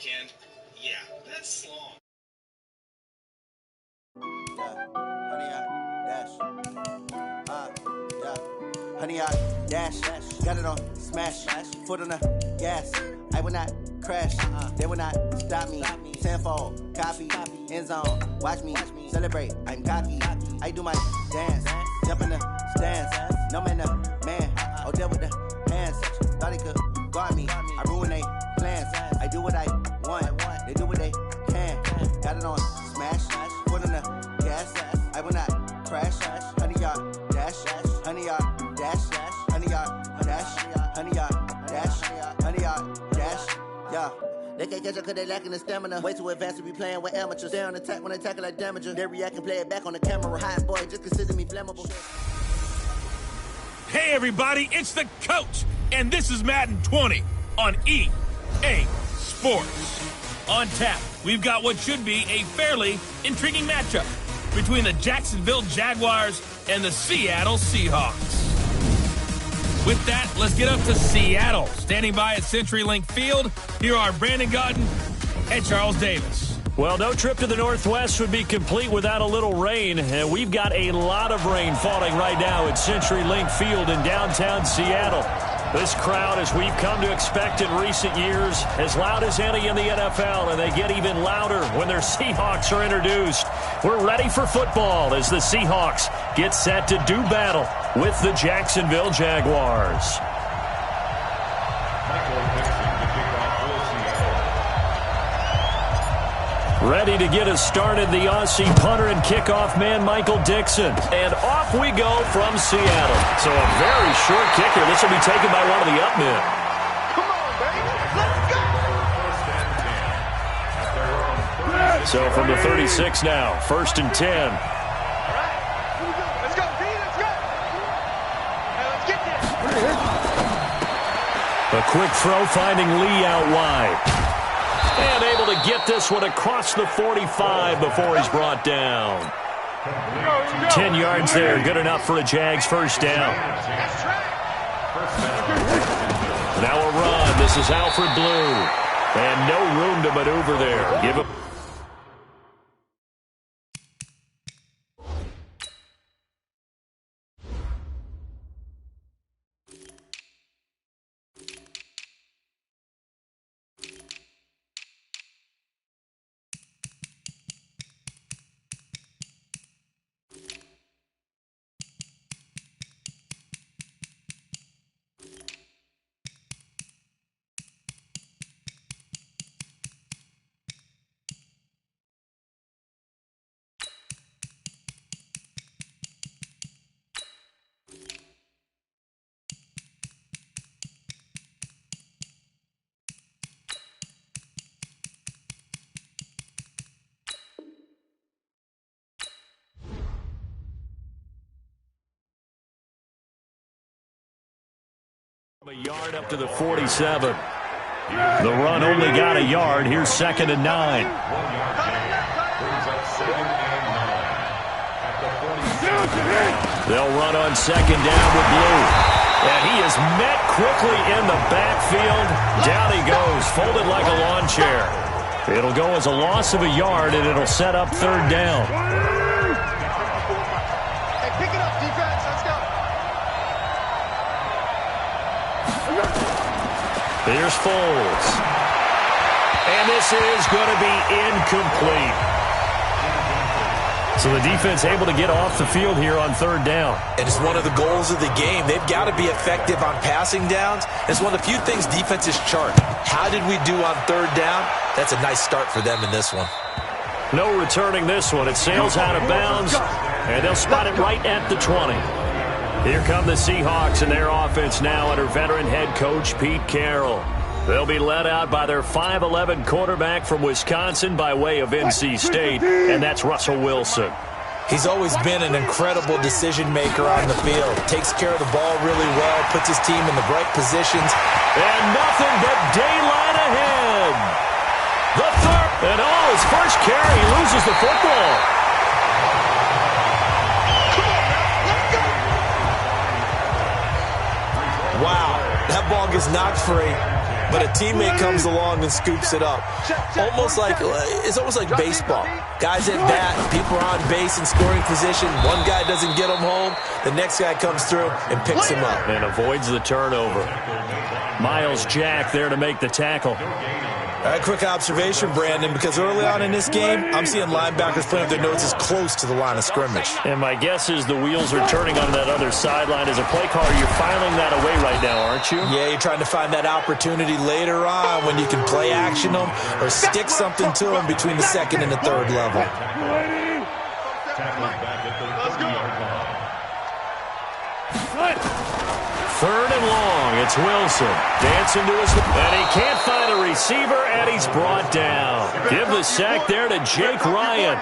can. Yeah, that's long. Honey, I dash, got it on smash, foot on the gas. I will not crash, they will not stop me. Tenfold, copy, end zone, watch me celebrate. I'm cocky, I do my dance, jump in the stands. No man, man, oh, there with the hands. Thought he could guard me, I ruin they plans. I do what I want, they do what they can. Got it on smash, foot on the gas. I will not crash, honey, y'all dash, honey, y'all dash, honey, y'all dash, honey, y'all dash, honey, y'all dash, yeah. They can't catch up cause they lacking the stamina. Way too advanced to be playing with amateurs. Stay on attack when they tackle like damager. They react and play it back on the camera. Hot boy, just consider me flammable. Hey everybody, it's the coach, and this is Madden 20 on EA Sports. On tap, we've got what should be a fairly intriguing matchup between the Jacksonville Jaguars and the Seattle Seahawks. With that, let's get up to Seattle. Standing by at CenturyLink Field, here are Brandon Godden and Charles Davis. Well, no trip to the Northwest would be complete without a little rain. And we've got a lot of rain falling right now at CenturyLink Field in downtown Seattle. This crowd, as we've come to expect in recent years, as loud as any in the NFL, and they get even louder when their Seahawks are introduced. We're ready for football as the Seahawks get set to do battle with the Jacksonville Jaguars. Ready to get us started, the Aussie punter and kickoff man, Michael Dixon. And off we go from Seattle. So a very short kicker. This will be taken by one of the up men. Come on, baby. Let's go. So from the 36 now, 1st and 10. All right. Let's go, B. Let's go. Hey, let's get this. A quick throw finding Lee out wide. And able to get this one across the 45 before he's brought down. 10 yards there, good enough for a Jags first down. Now a run. This is Alfred Blue. And no room to maneuver there. Give him. A yard up to the 47. The run only got a yard. Here's 2nd and 9. They'll run on 2nd down with Blue. And he is met quickly in the backfield. Down he goes, folded like a lawn chair. It'll go as a loss of a yard, and it'll set up 3rd down. Hey, pick it up, defense. Let's go. Here's Foles. And this is going to be incomplete. So the defense able to get off the field here on 3rd down. And it's one of the goals of the game. They've got to be effective on passing downs. It's one of the few things defenses chart. How did we do on 3rd down? That's a nice start for them in this one. No returning this one. It sails out of bounds, and they'll spot it right at the 20. Here come the Seahawks and their offense now under veteran head coach Pete Carroll. They'll be led out by their 5'11 quarterback from Wisconsin by way of NC State, and that's Russell Wilson. He's always been an incredible decision maker on the field. Takes care of the ball really well, puts his team in the right positions. And nothing but daylight ahead. The third, and his first carry, he loses the football. Wow, that ball gets knocked free. but a teammate comes along and scoops it up. It's almost like baseball. Guys at bat, people are on base in scoring position. One guy doesn't get them home. The next guy comes through and picks him up. And avoids the turnover. Miles Jack there to make the tackle. All right, quick observation, Brandon, because early on in this game, I'm seeing linebackers playing with their noses close to the line of scrimmage. And my guess is the wheels are turning on that other sideline. As a play caller, you're filing that away right now, aren't you? Yeah, you're trying to find that opportunity later on when you can play action them or stick something to them between the second and the third level. Let's go. Third and long. It's Wilson. Dancing to his... And he can't find a receiver, and he's brought down. Give the sack there to Jake Ryan.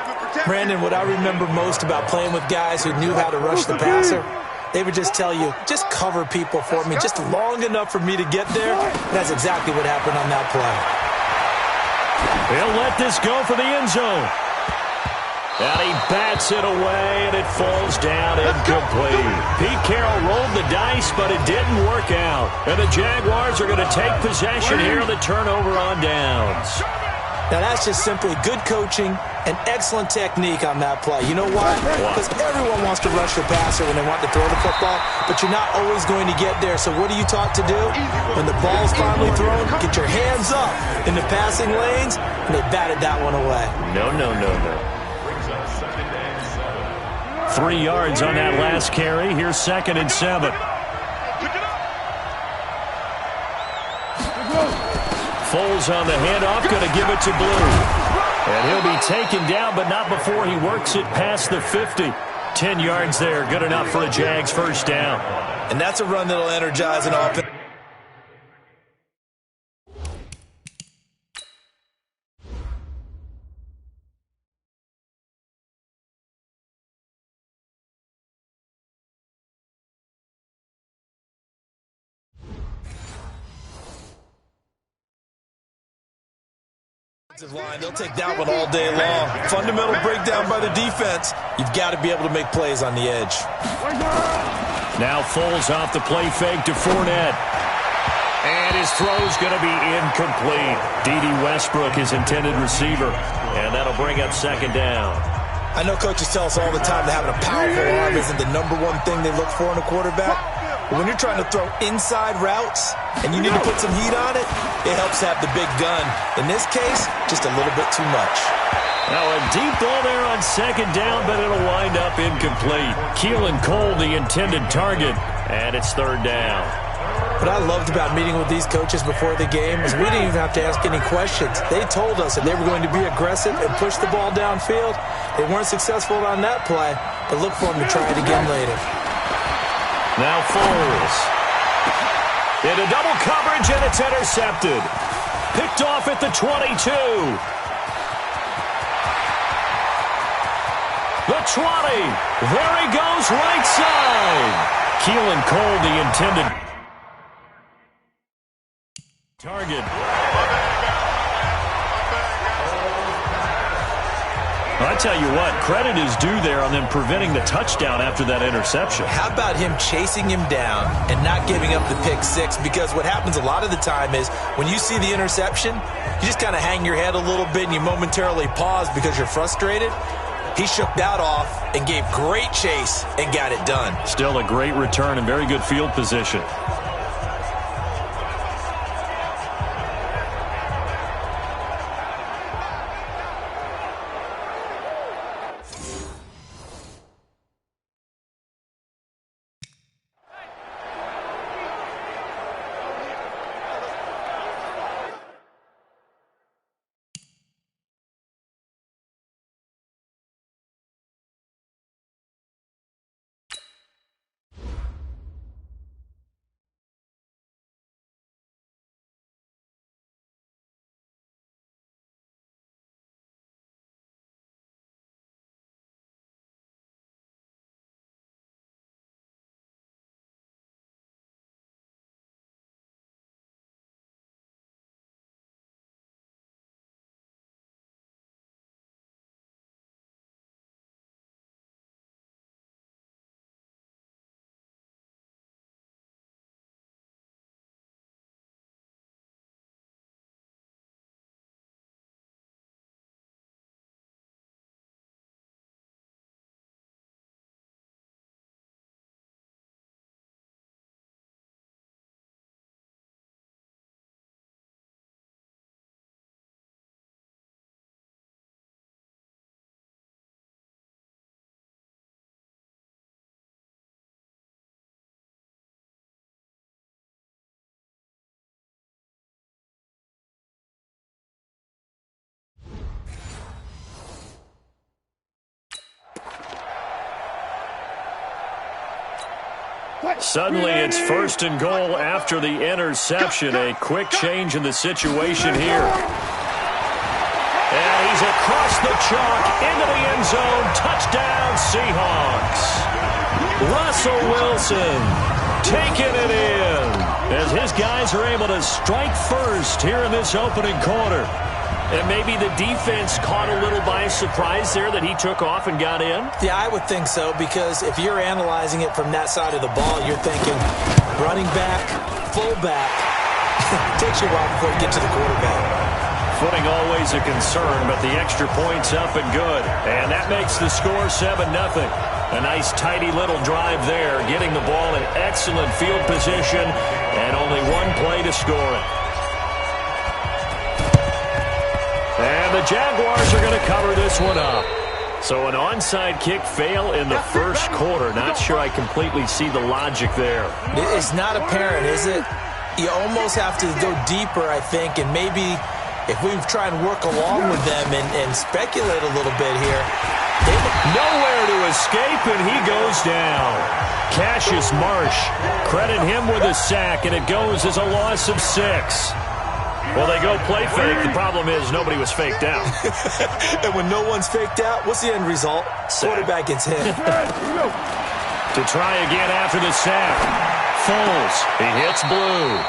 Brandon, what I remember most about playing with guys who knew how to rush the passer, they would just tell you, just cover people for me, just long enough for me to get there. And that's exactly what happened on that play. He'll let this go for the end zone. And he bats it away, and it falls down incomplete. Pete Carroll rolled the dice, but it didn't work out. And the Jaguars are going to take possession here on the turnover on downs. Now, that's just simply good coaching and excellent technique on that play. You know why? Because everyone wants to rush the passer when they want to throw the football, but you're not always going to get there. So what are you taught to do? When the ball's finally thrown, get your hands up in the passing lanes, and they batted that one away. No. 3 yards on that last carry. Here's 2nd and 7. Foles on the handoff, going to give it to Blue. And he'll be taken down, but not before he works it past the 50. 10 yards there, good enough for a Jags first down. And that's a run that'll energize an offense. Line. They'll take that one all day long. Fundamental breakdown by the defense. You've got to be able to make plays on the edge. Now Foles off the play fake to Fournette. And his throw's going to be incomplete. D.D. Westbrook, his intended receiver. And that'll bring up 2nd down. I know coaches tell us all the time that having a powerful arm isn't the #1 thing they look for in a quarterback. But when you're trying to throw inside routes and you need to put some heat on it, it helps to have the big gun. In this case, just a little bit too much. Now a deep ball there on 2nd down, but it'll wind up incomplete. Keelan Cole, the intended target, and it's 3rd down. What I loved about meeting with these coaches before the game is we didn't even have to ask any questions. They told us that they were going to be aggressive and push the ball downfield. They weren't successful on that play, but look for them to try it again later. Now Foles. Into double coverage, and it's intercepted. Picked off at the 22. The 20. There he goes, right side. Keelan Cole, the intended target. I tell you what, credit is due there on them preventing the touchdown after that interception. How about him chasing him down and not giving up the pick six? Because what happens a lot of the time is when you see the interception, you just kind of hang your head a little bit and you momentarily pause because you're frustrated. He shook that off and gave great chase and got it done. Still a great return and very good field position. Suddenly it's 1st and goal after the interception. A quick change in the situation here. And he's across the chalk into the end zone. Touchdown, Seahawks. Russell Wilson taking it in as his guys are able to strike first here in this opening quarter. And maybe the defense caught a little by surprise there that he took off and got in? Yeah, I would think so, because if you're analyzing it from that side of the ball, you're thinking running back, fullback. Takes you a while before you get to the quarterback. Footing always a concern, but the extra point's up and good. And that makes the score 7-0. A nice tidy little drive there, getting the ball in excellent field position, and only one play to score it. And the Jaguars are going to cover this one up. So an onside kick fail in the first quarter. Not sure I completely see the logic there. It's not apparent, is it? You almost have to go deeper, I think, and maybe if we try and work along with them and speculate a little bit here. Nowhere to escape, and he goes down. Cassius Marsh, credit him with a sack, and it goes as a loss of 6. Well, they go play fake. The problem is nobody was faked out. And when no one's faked out, what's the end result? Quarterback gets hit. To try again after the sack. Foles, he hits Blue.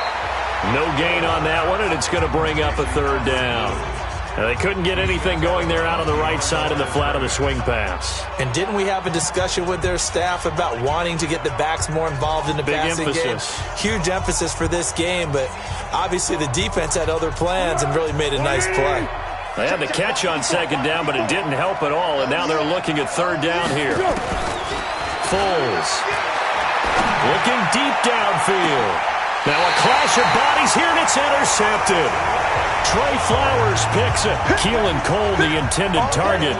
No gain on that one, and it's going to bring up a 3rd down. Now, they couldn't get anything going there out on the right side of the flat of the swing pass. And didn't we have a discussion with their staff about wanting to get the backs more involved in the passing game? Huge emphasis for this game, but obviously the defense had other plans and really made a nice play. They had the catch on 2nd down, but it didn't help at all, and now they're looking at 3rd down here. Foles looking deep downfield. Now a clash of bodies here, and it's intercepted. Trey Flowers picks it. Keelan Cole, the intended target.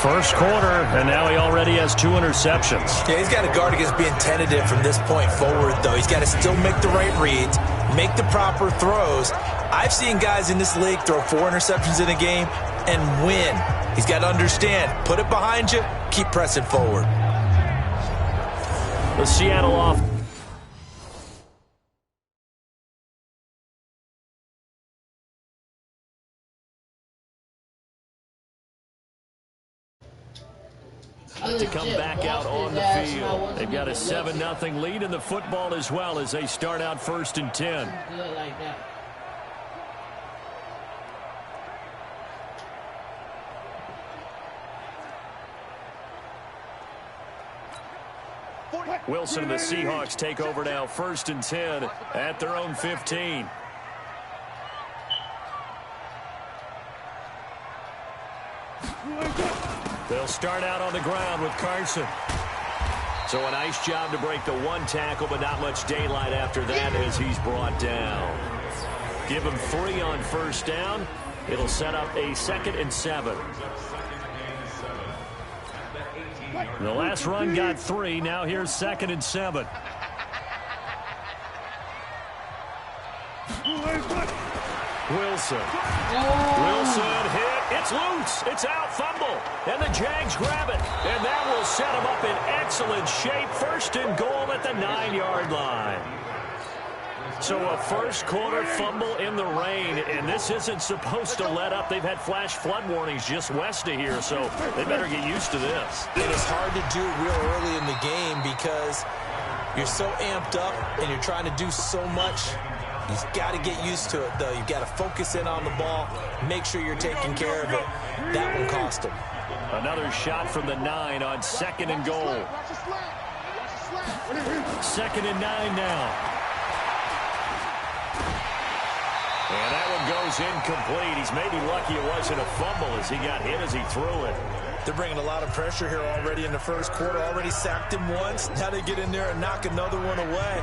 First quarter, and now he already has 2 interceptions. Yeah, he's got to guard against being tentative from this point forward, though. He's got to still make the right reads, make the proper throws. I've seen guys in this league throw 4 interceptions in a game and win. He's got to understand, put it behind you, keep pressing forward. The Seattle off. To come back out on the field. They've got a 7-0 lead in the football as well as they start out 1st and 10. Wilson and the Seahawks take over now 1st and 10 at their own 15. They'll start out on the ground with Carson. So a nice job to break the 1 tackle, but not much daylight after that as he's brought down. Give him 3 on 1st down. It'll set up a 2nd and 7. The last run got 3. Now here's 2nd and 7. Wilson hit. It's loose. It's out. Fumble. And the Jags grab it. And that will set them up in excellent shape. 1st and goal at the 9-yard line. So a first quarter fumble in the rain, and this isn't supposed to let up. They've had flash flood warnings just west of here, so they better get used to this. It is hard to do real early in the game because you're so amped up and you're trying to do so much. You've got to get used to it, though. You've got to focus in on the ball, make sure you're taking care of it. That one cost him. Another shot from the 9 on 2nd and goal. 2nd and 9 now. And that one goes incomplete. He's maybe lucky it wasn't a fumble as he got hit as he threw it. They're bringing a lot of pressure here already in the first quarter. Already sacked him once. Now they get in there and knock another one away.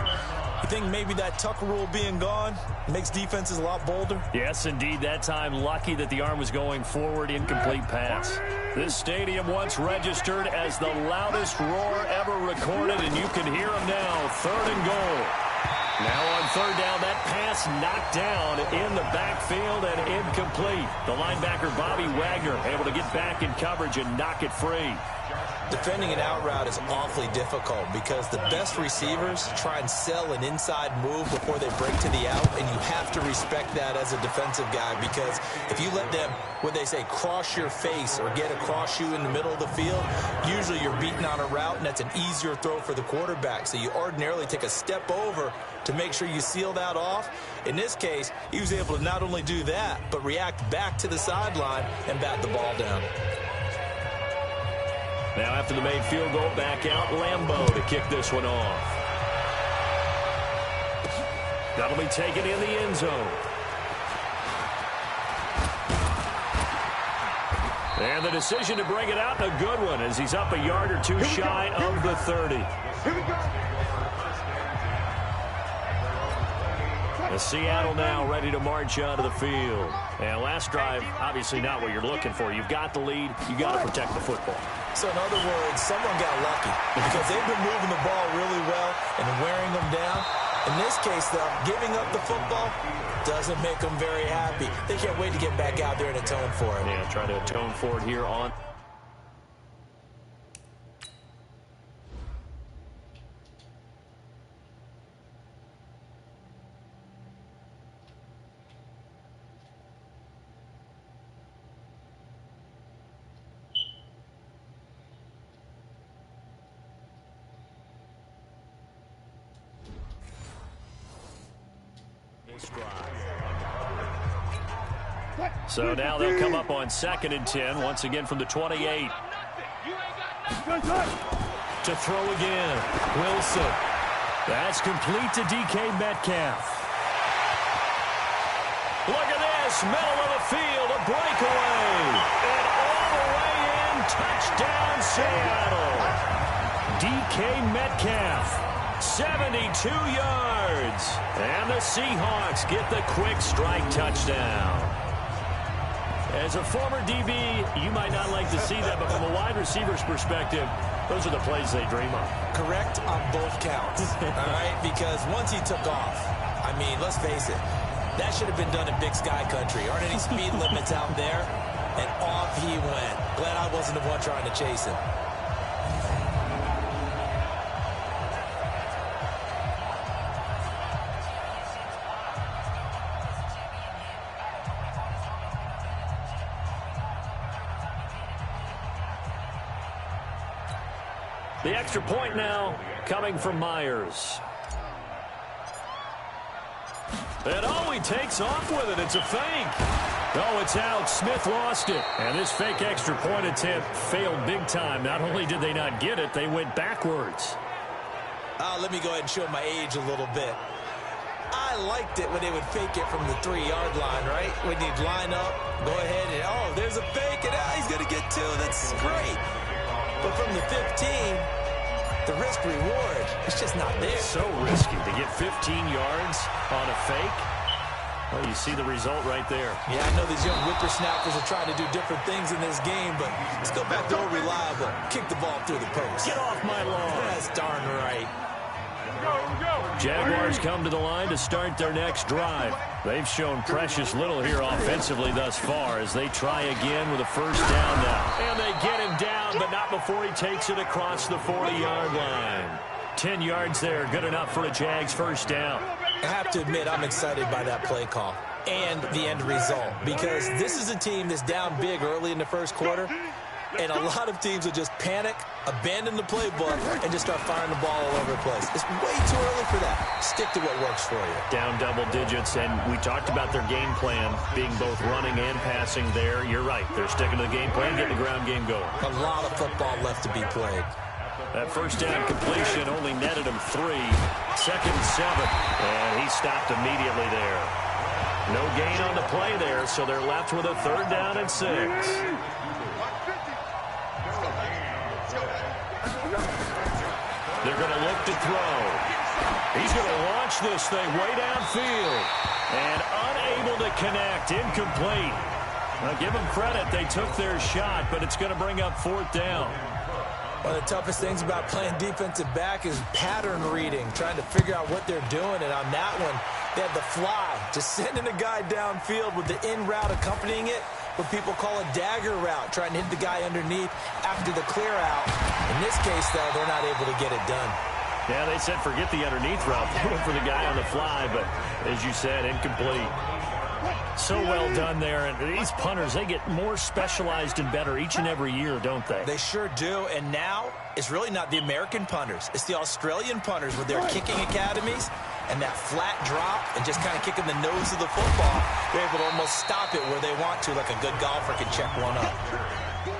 You think maybe that Tucker rule being gone makes defenses a lot bolder? Yes, indeed. That time lucky that the arm was going forward. Incomplete pass. This stadium once registered as the loudest roar ever recorded, and you can hear him now. 3rd and goal. Now on 3rd down, that pass knocked down in the backfield and incomplete. The linebacker, Bobby Wagner, able to get back in coverage and knock it free. Defending an out route is awfully difficult because the best receivers try and sell an inside move before they break to the out, and you have to respect that as a defensive guy because if you let them, what they say, cross your face or get across you in the middle of the field, usually you're beaten on a route, and that's an easier throw for the quarterback. So you ordinarily take a step over to make sure you seal that off. In this case, he was able to not only do that, but react back to the sideline and bat the ball down. Now after the made field goal, back out Lambeau to kick this one off. That'll be taken in the end zone. And the decision to bring it out, a good one, as he's up a yard or two shy of the 30. Here we go. The Seattle now ready to march onto the field. And last drive, obviously not what you're looking for. You've got the lead. You got to protect the football. So in other words, someone got lucky because they've been moving the ball really well and wearing them down. In this case, though, giving up the football doesn't make them very happy. They can't wait to get back out there and atone for it. Yeah, try to atone for it here on. So now they'll come up on 2nd and 10, once again from the 28. To throw again, Wilson. That's complete to DK Metcalf. Look at this, middle of the field, a breakaway. And all the way in, touchdown Seattle. DK Metcalf, 72 yards. And the Seahawks get the quick strike touchdown. As a former DB, you might not like to see that, but from a wide receiver's perspective, those are the plays they dream of. Correct on both counts, all right? Because once he took off, I mean, let's face it, that should have been done in Big Sky Country. Aren't any speed limits out there? And off he went. Glad I wasn't the one trying to chase him. The extra point now coming from Myers. And oh, he takes off with it. It's a fake. Oh, it's out. Smith lost it. And this fake extra point attempt failed big time. Not only did they not get it, they went backwards. Let me go ahead and show my age a little bit. I liked it when they would fake it from the 3-yard line, right? When you'd line up, go ahead and, oh, there's a fake, and he's going to get 2. That's great. But from the 15, the risk-reward, it's just not there. So risky to get 15 yards on a fake. Well, you see the result right there. Yeah, I know these young whippersnappers are trying to do different things in this game, but let's go back to old reliable. Kick the ball through the post. Get off my lawn. That's darn right. Jaguars come to the line to start their next drive. They've shown precious little here offensively thus far as they try again with a first down now. And they get him down, but not before he takes it across the 40-yard line. 10 yards there, good enough for a Jags first down. I have to admit, I'm excited by that play call and the end result because this is a team that's down big early in the first quarter, and a lot of teams will just panic, abandon the playbook, and just start firing the ball all over the place. It's way too early for that. Stick to what works for you. Down double digits, and we talked about their game plan being both running and passing there. You're right. They're sticking to the game plan, getting the ground game going. A lot of football left to be played. That first down completion only netted him 3. 2nd and 7, and he stopped immediately there. No gain on the play there, so they're left with a 3rd down and 6. They're going to look to throw. He's going to launch this thing way downfield. And unable to connect. Incomplete. Now, give them credit. They took their shot, but it's going to bring up 4th down. One of the toughest things about playing defensive back is pattern reading, trying to figure out what they're doing. And on that one, they had the fly, just sending a guy downfield with the in route accompanying it. what people call a dagger route, trying to hit the guy underneath after the clear out. In this case, though, they're not able to get it done. Yeah, they said forget the underneath route. They went for the guy on the fly, but as you said, incomplete. So well done there. And these punters, they get more specialized and better each and every year, don't they? They sure do. And now it's really not the American punters. It's the Australian punters with their kicking academies and that flat drop and just kind of kicking the nose of the football. They're able to almost stop it where they want to, like a good golfer can check one up.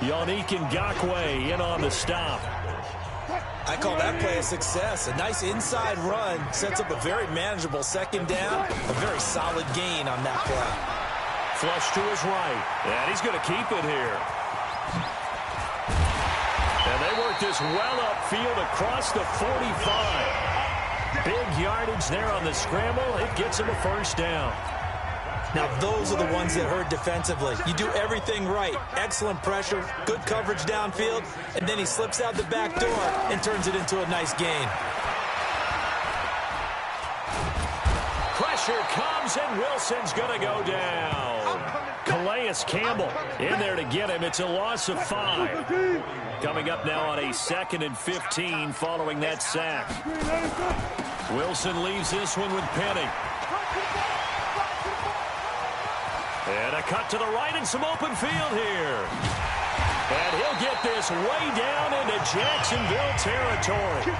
Yannick Ngakoue in on the stop. I call that play a success. A nice inside run sets up a very manageable second down. A very solid gain on that play. Flush to his right. And he's going to keep it here. And they work this well upfield across the 45. Big yardage there on the scramble. It gets him a first down. Now, those are the ones that hurt defensively. You do everything right. Excellent pressure, good coverage downfield, and then he slips out the back door and turns it into a nice gain. Pressure comes, and Wilson's going to go down. Calais Campbell in there to get him. It's a loss of 5. Coming up now on a 2nd and 15 following that sack. Wilson leaves this one with Penny. And a cut to the right and some open field here. And he'll get this way down into Jacksonville territory.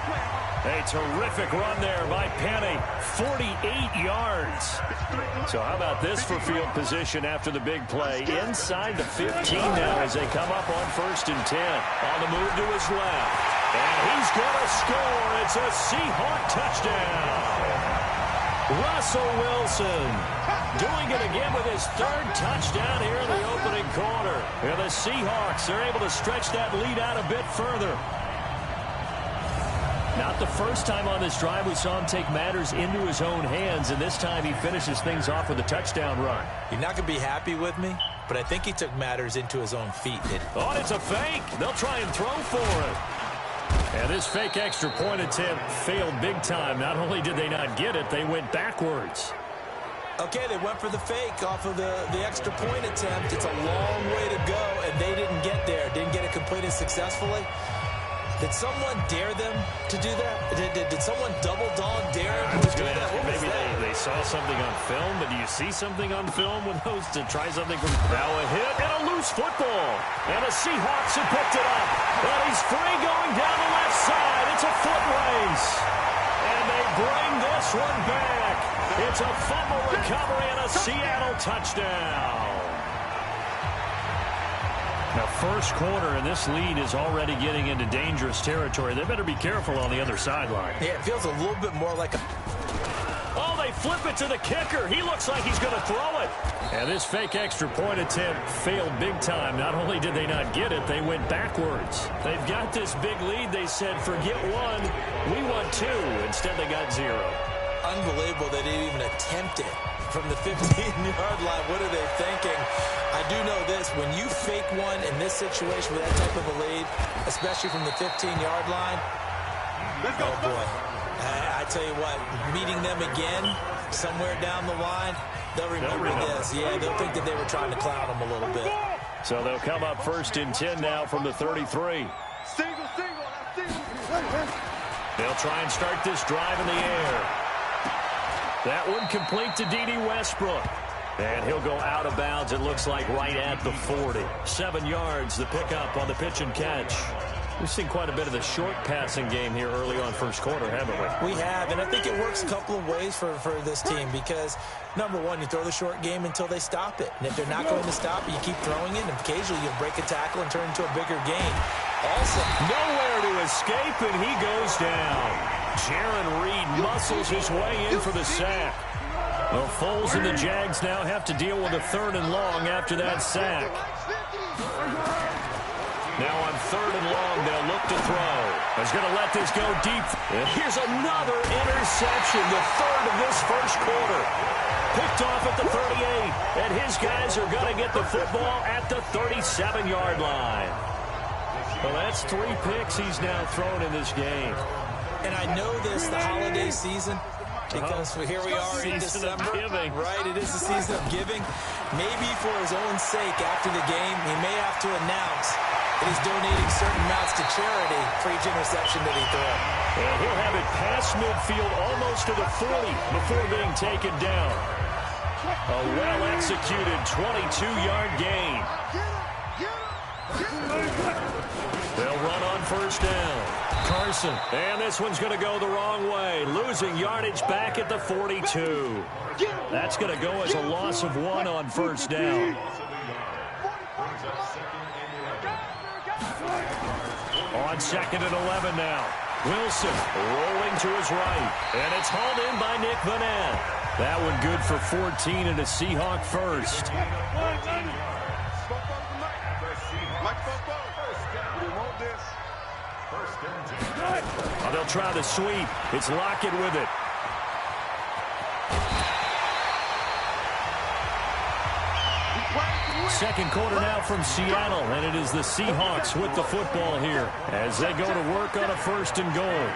A terrific run there by Penny. 48 yards. So how about this for field position after the big play? Inside the 15 now as they come up on 1st and 10. On the move to his left. And he's going to score. It's a Seahawk touchdown. Russell Wilson doing it again with his 3rd touchdown here in the opening quarter. And the Seahawks are able to stretch that lead out a bit further. Not the first time on this drive we saw him take matters into his own hands, and this time he finishes things off with a touchdown run. You're not going to be happy with me, but I think he took matters into his own feet. Oh, it's a fake. They'll try and throw for it. And this fake extra point attempt failed big time. Not only did they not get it, they went backwards. Okay, they went for the fake off of the extra point attempt. It's a long way to go, and they didn't get there. Didn't get it completed successfully. Did someone dare them to do that? Did someone double dog dare them to do that? Maybe they saw something on film, but do you see something on film with those to try something from now? A hit and a loose football. And the Seahawks have picked it up. But he's free going down the left side. It's a foot race. And they bring this one back. It's a fumble recovery and a Seattle touchdown. Now, first quarter, and this lead is already getting into dangerous territory. They better be careful on the other sideline. Yeah, it feels a little bit more like a... Oh, they flip it to the kicker. He looks like he's going to throw it. And this fake extra point attempt failed big time. Not only did they not get it, they went backwards. They've got this big lead. They said, forget 1, we want 2. Instead, they got 0. Unbelievable they didn't even attempt it from the 15-yard line. What are they thinking? I do know this. When you fake one in this situation with that type of a lead, especially from the 15-yard line, oh, boy. I tell you what, meeting them again somewhere down the line, they'll remember this. Yeah, they'll think that they were trying to clown them a little bit. So they'll come up 1st and 10 now from the 33. They'll try and start this drive in the air. That one complete to D.D. Westbrook. And he'll go out of bounds, it looks like, right at the 40. 7 yards, the pickup on the pitch and catch. We've seen quite a bit of the short passing game here early on first quarter, haven't we? We have, and I think it works a couple of ways for this team because, number one, you throw the short game until they stop it. And if they're not going to stop it, you keep throwing it, and occasionally you break a tackle and turn it into a bigger gain. Also, nowhere to escape, and he goes down. Jaron Reed muscles his way in for the sack. Well, Foles and the Jags now have to deal with a 3rd and long after that sack. Now on 3rd and long, they'll look to throw. He's going to let this go deep. And here's another interception, the 3rd of this first quarter. Picked off at the 38, and his guys are going to get the football at the 37-yard line. Well, that's 3 picks he's now thrown in this game. And I know this, the holiday season, Because here we are in December, right? It is the season of giving. Maybe for his own sake, after the game, he may have to announce that he's donating certain amounts to charity for each interception that he throws. And he'll have it past midfield almost to the 40 before being taken down. A well-executed 22-yard gain. They'll run on first down. Carson, and this one's going to go the wrong way, losing yardage back at the 42. That's going to go as a loss of 1 on first down. On 2nd and 11 now. Wilson rolling to his right, and it's hauled in by Nick Vanette. That one good for 14 and a Seahawk first. Oh, they'll try the sweep. It's Lockett with it. Second quarter now from Seattle, and it is the Seahawks with the football here as they go to work on a 1st and goal.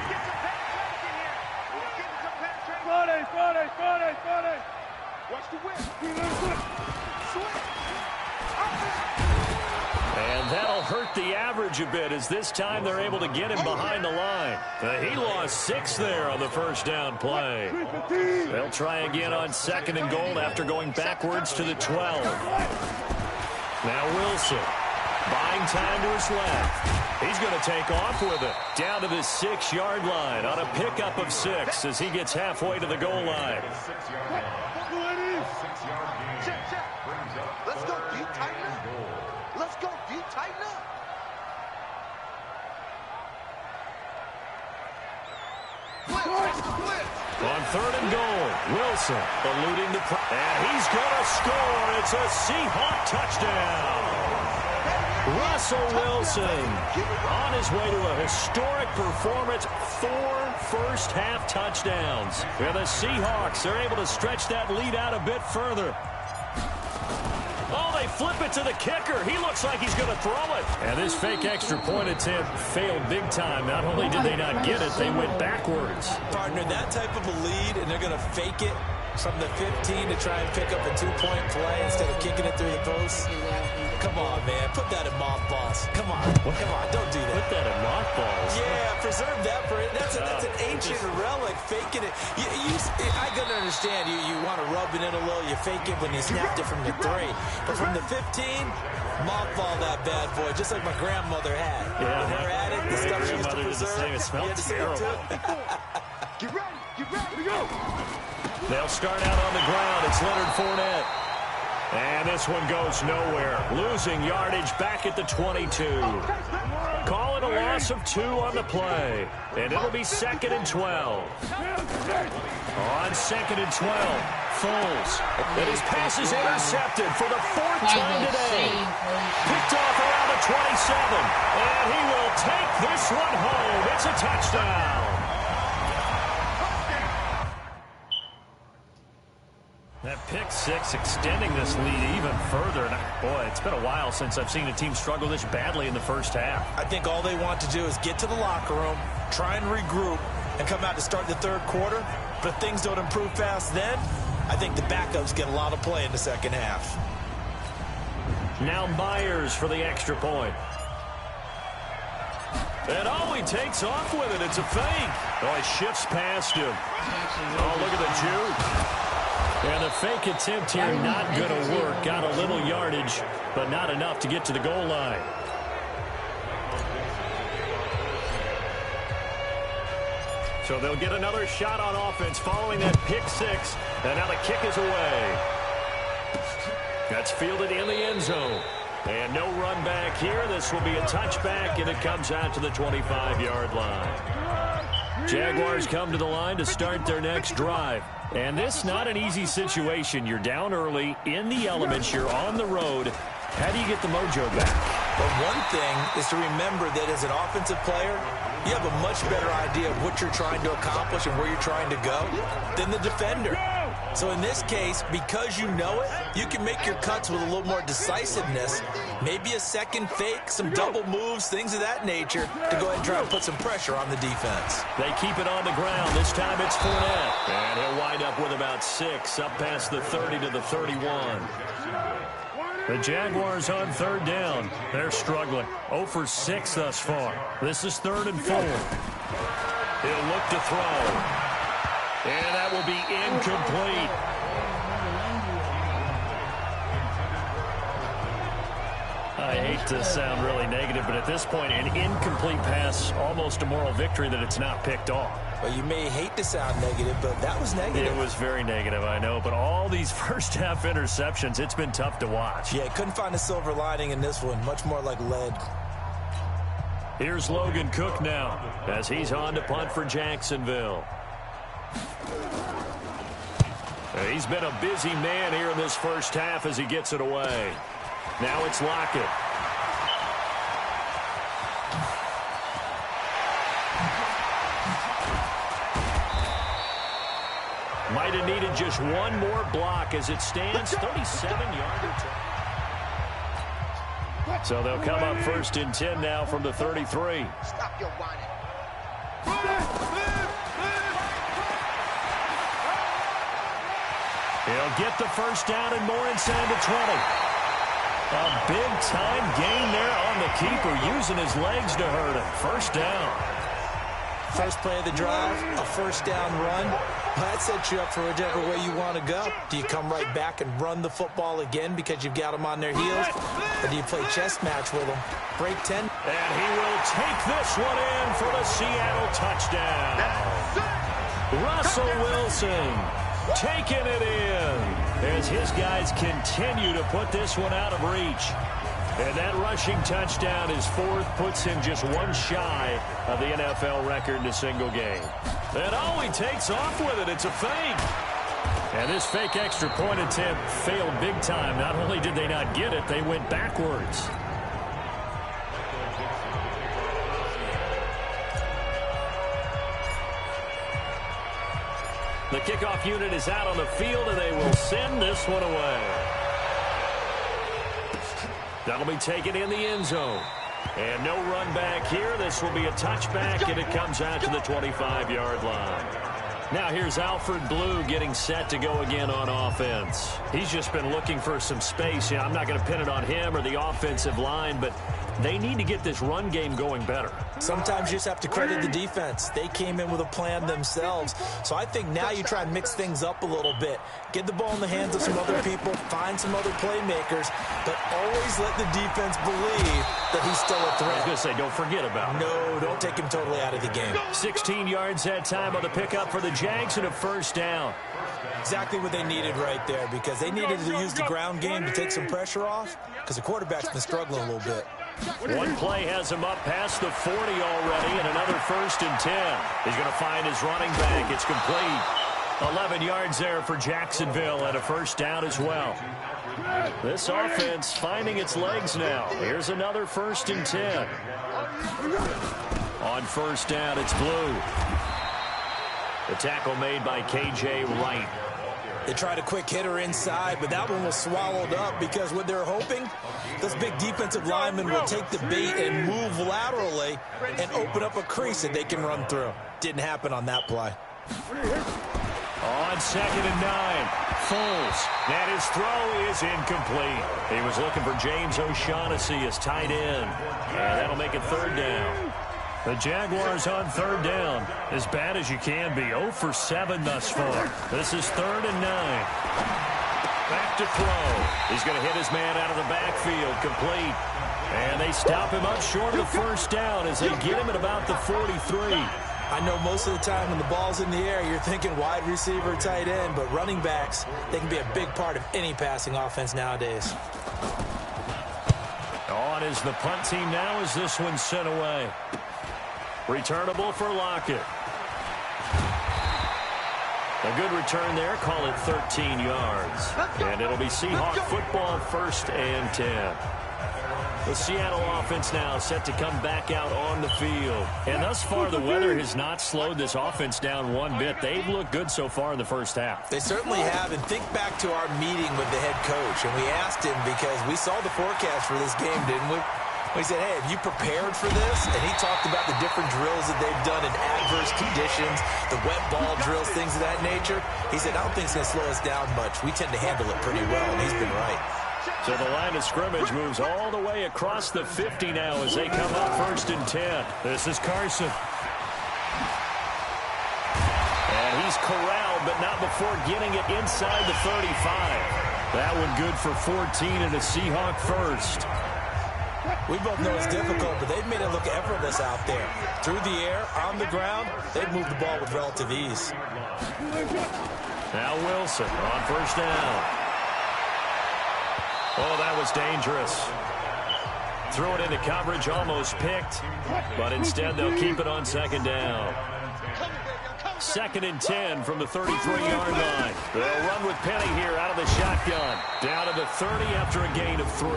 And that'll hurt the average a bit as this time they're able to get him behind the line. He lost 6 there on the first down play. They'll try again on 2nd and goal after going backwards to the 12. Now Wilson, buying time to his left. He's going to take off with it. Down to the 6-yard line on a pickup of 6 as he gets halfway to the goal line. Let's go deep, tighten up. Let's go deep, tighten up. On 3rd and goal, Wilson eluding the pressure. And he's going to score. It's a Seahawk touchdown. Russell Wilson on his way to a historic performance. 4 first-half touchdowns. And the Seahawks are able to stretch that lead out a bit further. Oh, they flip it to the kicker. He looks like he's going to throw it. And this fake extra point attempt failed big time. Not only did they not get it, they went backwards. Partner, that type of a lead, and they're going to fake it from the 15 to try and pick up a 2-point play instead of kicking it through the post. Come on, man. Put that in mothballs. Come on. Come on. Don't do that. Put that in mothballs? Yeah, preserve that for it. That's an ancient relic. Faking it. I can understand. You want to rub it in a little. You fake it when you snapped it from the 3. But from the 15, mothball that bad boy, just like my grandmother had. Yeah. When her at it, the stuff she used to Did the preserve. same. It smelled terrible. Get ready. Get ready. Go. They'll start out on the ground. It's Leonard Fournette. And this one goes nowhere. Losing yardage back at the 22. Call it a loss of 2 on the play. And it'll be 2nd and 12. On 2nd and 12, Foles. And his pass is intercepted for the 4th time today. Picked off around the 27. And he will take this one home. It's a touchdown. That pick 6 extending this lead even further. And boy, it's been a while since I've seen a team struggle this badly in the first half. I think all they want to do is get to the locker room, try and regroup, and come out to start the 3rd quarter. But if things don't improve fast then, I think the backups get a lot of play in the 2nd half. Now Myers for the extra point. And oh, he takes off with it. It's a fake. Oh, he shifts past him. Oh, look at the juke. And the fake attempt here not going to work. Got a little yardage, but not enough to get to the goal line. So they'll get another shot on offense following that pick 6. And now the kick is away. That's fielded in the end zone. And no run back here. This will be a touchback, and it comes out to the 25-yard line. Jaguars come to the line to start their next drive. And this not an easy situation. You're down early, in the elements, you're on the road. How do you get the mojo back? But one thing is to remember that as an offensive player, you have a much better idea of what you're trying to accomplish and where you're trying to go than the defender. So in this case, because you know it, you can make your cuts with a little more decisiveness. Maybe a second fake, some double moves, things of that nature to go ahead and try and put some pressure on the defense. They keep it on the ground. This time it's Fournette. And he'll wind up with about 6, up past the 30 to the 31. The Jaguars on third down. They're struggling. 0 for 6 thus far. This is 3rd and 4. He'll look to throw. And that will be incomplete. I hate to sound really negative, but at this point, an incomplete pass, almost a moral victory that it's not picked off. Well, you may hate to sound negative, but that was negative. It was very negative, I know. But all these first-half interceptions, it's been tough to watch. Yeah, couldn't find a silver lining in this one. Much more like lead. Here's Logan Cook now as he's on to punt for Jacksonville. He's been a busy man here in this first half as he gets it away. Now it's Lockett. Might have needed just one more block as it stands. 37-yard return. So they'll come up 1st and 10 now from the 33. Stop your whining. He'll get the first down and more inside the 20. A big-time gain there on the keeper, using his legs to hurt him. First down. First play of the drive, a first down run. That sets you up for whichever way you want to go. Do you come right back and run the football again because you've got them on their heels? Or do you play chess match with them? Break 10. And he will take this one in for the Seattle touchdown. Russell Wilson taking it in as his guys continue to put this one out of reach. And that rushing touchdown is 4th, puts him just one shy of the NFL record in a single game. And oh, he takes off with it. It's a fake. And this fake extra point attempt failed big time. Not only did they not get it, they went backwards. The kickoff unit is out on the field, and they will send this one away. That'll be taken in the end zone. And no run back here. This will be a touchback, and it comes out to the 25-yard line. Now here's Alfred Blue getting set to go again on offense. He's just been looking for some space. I'm not going to pin it on him or the offensive line, but they need to get this run game going better. Sometimes you just have to credit the defense. They came in with a plan themselves. So I think now you try and mix things up a little bit. Get the ball in the hands of some other people, find some other playmakers, but always let the defense believe that he's still a threat. I was going to say, don't forget about him. No, don't take him totally out of the game. 16 yards that time on the pickup for the Jags and a first down. Exactly what they needed right there, because they needed to use the ground game to take some pressure off, because the quarterback's been struggling a little bit. One play has him up past the 40 already, and another 1st and 10. He's going to find his running back. It's complete. 11 yards there for Jacksonville, and a first down as well. This offense finding its legs now. Here's another 1st and 10. On first down, it's Blue. The tackle made by K.J. Wright. They tried a quick hitter inside, but that one was swallowed up because what they're hoping, those big defensive linemen will take the bait and move laterally and open up a crease that they can run through. Didn't happen on that play. On 2nd and 9, Foles. And his throw is incomplete. He was looking for James O'Shaughnessy as tight end. And that'll make it 3rd down. The Jaguars on 3rd down, as bad as you can be. 0 for 7 thus far. This is 3rd and 9. Back to throw. He's going to hit his man out of the backfield, complete. And they stop him up short of the first down as they get him at about the 43. I know most of the time when the ball's in the air, you're thinking wide receiver, tight end, but running backs, they can be a big part of any passing offense nowadays. On is the punt team now as this one's sent away. Returnable for Lockett. A good return there. Call it 13 yards. And it'll be Seahawk football, 1st and 10. The Seattle offense now set to come back out on the field. And thus far, the weather has not slowed this offense down one bit. They've looked good so far in the first half. They certainly have. And think back to our meeting with the head coach. And we asked him because we saw the forecast for this game, didn't we? We said, hey, have you prepared for this? And he talked about the different drills that they've done in adverse conditions, the wet ball drills, things of that nature. He said, I don't think it's going to slow us down much. We tend to handle it pretty well, and he's been right. So the line of scrimmage moves all the way across the 50 now as they come up 1st and 10. This is Carson. And he's corralled, but not before getting it inside the 35. That one good for 14 and a Seahawk first. We both know it's difficult, but they've made it look effortless out there. Through the air, on the ground, they've moved the ball with relative ease. Now Wilson on 1st down. Oh, that was dangerous. Threw it into coverage, almost picked, but instead they'll keep it on 2nd down. 2nd and 10 from the 33-yard line. They'll run with Penny here out of the shotgun. Down to the 30 after a gain of 3.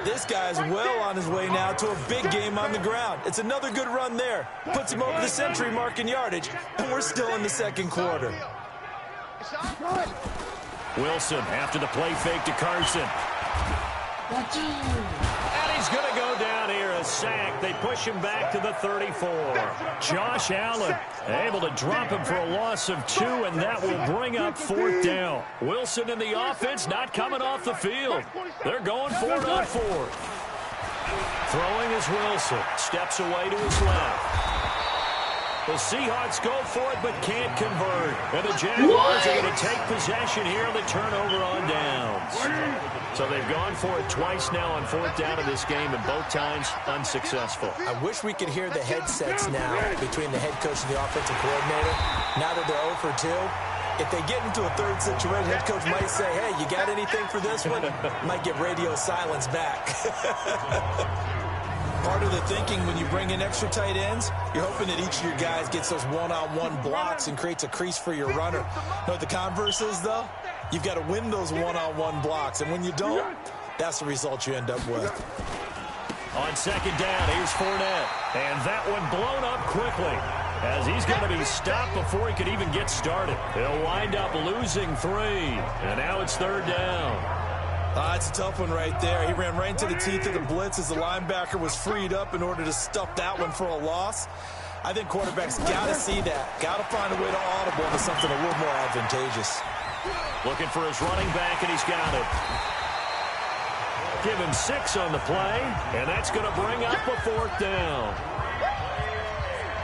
This guy's well on his way now to a big game on the ground. It's another good run there. Puts him over the century mark in yardage, and we're still in the 2nd quarter. Wilson after the play fake to Carson. And he's going to go down here, a sack. They push him back to the 34. Josh Allen able to drop him for a loss of 2, and that will bring up 4th down. Wilson and the offense not coming off the field. They're going for it on 4th. Throwing is Wilson. Steps away to his left. The Seahawks go for it but can't convert. And the Jaguars are going to take possession here on the turnover on downs. So they've gone for it twice now on 4th down in this game, and both times unsuccessful. I wish we could hear the headsets now between the head coach and the offensive coordinator. Now that they're 0 for 2, if they get into a 3rd situation, head coach might say, hey, you got anything for this one? Might get radio silence back. Part of the thinking when you bring in extra tight ends, you're hoping that each of your guys gets those one-on-one blocks and creates a crease for your runner. You know what the converse is, though? You've got to win those one-on-one blocks, and when you don't, that's the result you end up with. On 2nd down, here's Fournette. And that one blown up quickly as he's going to be stopped before he could even get started. He'll wind up losing 3, and now it's 3rd down. It's a tough one right there. He ran right into the teeth of the blitz as the linebacker was freed up in order to stuff that one for a loss. I think quarterbacks got to see that. Got to find a way to audible into something a little more advantageous. Looking for his running back, and he's got it. Give him 6 on the play, and that's going to bring up a 4th down.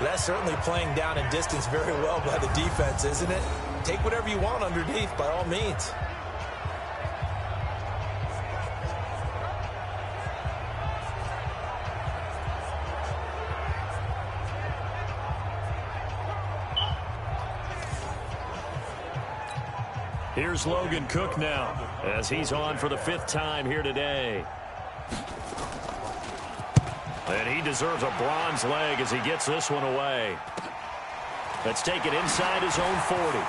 That's certainly playing down in distance very well by the defense, isn't it? Take whatever you want underneath, by all means. Here's Logan Cook now as he's on for the 5th time here today. And he deserves a bronze leg as he gets this one away. Let's take it inside his own 40.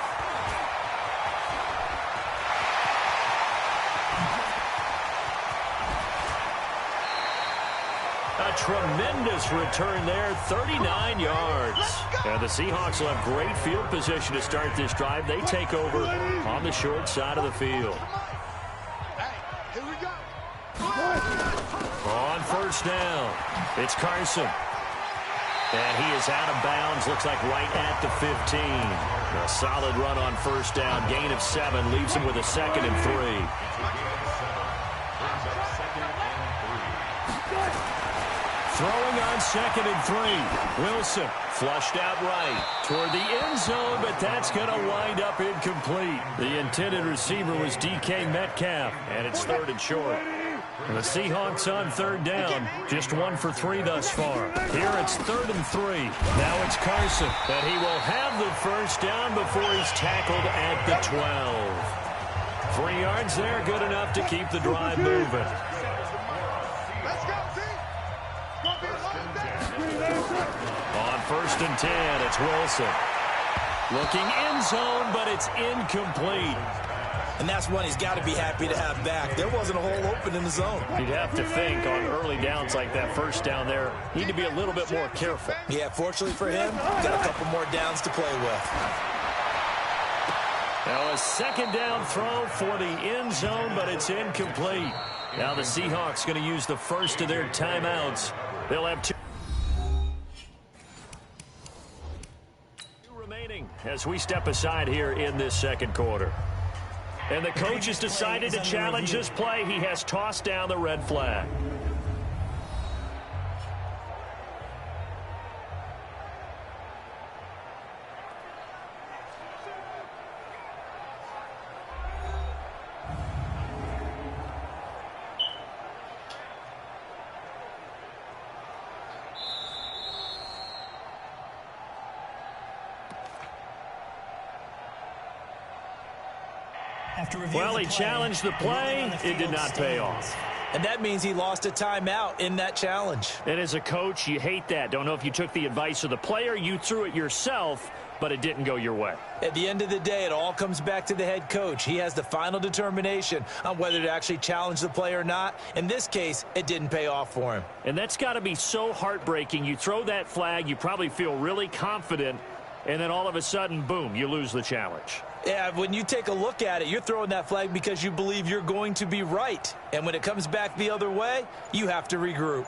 A tremendous return there, 39 yards. And the Seahawks will have great field position to start this drive. They take over on the short side of the field. On 1st down, it's Carson. And he is out of bounds, looks like right at the 15. A solid run on 1st down, gain of 7, leaves him with a 2nd and 3. Throwing on 2nd and 3. Wilson flushed out right toward the end zone, but that's going to wind up incomplete. The intended receiver was DK Metcalf, and it's 3rd and short. And the Seahawks on 3rd down, just 1 for 3 thus far. Here it's 3rd and 3. Now it's Carson, and he will have the 1st down before he's tackled at the 12. 3 yards there, good enough to keep the drive moving. On 1st and 10, it's Wilson. Looking end zone, but it's incomplete. And that's one he's got to be happy to have back. There wasn't a hole open in the zone. You'd have to think on early downs like that, first down there, need to be a little bit more careful. Yeah, fortunately for him, got a couple more downs to play with. Now a second down throw for the end zone, but it's incomplete. Now the Seahawks going to use the first of their timeouts. They'll have two remaining as we step aside here in this second quarter. And the coach has decided to challenge this play. He has tossed down the red flag. Well, he challenged the play. It did not pay off. And that means he lost a timeout in that challenge. And as a coach, you hate that. Don't know if you took the advice of the player, you threw it yourself, but it didn't go your way. At the end of the day, it all comes back to the head coach. He has the final determination on whether to actually challenge the play or not. In this case, it didn't pay off for him. And that's got to be so heartbreaking. You throw that flag, you probably feel really confident, and then all of a sudden, boom, you lose the challenge. Yeah, when you take a look at it, you're throwing that flag because you believe you're going to be right. And when it comes back the other way, you have to regroup.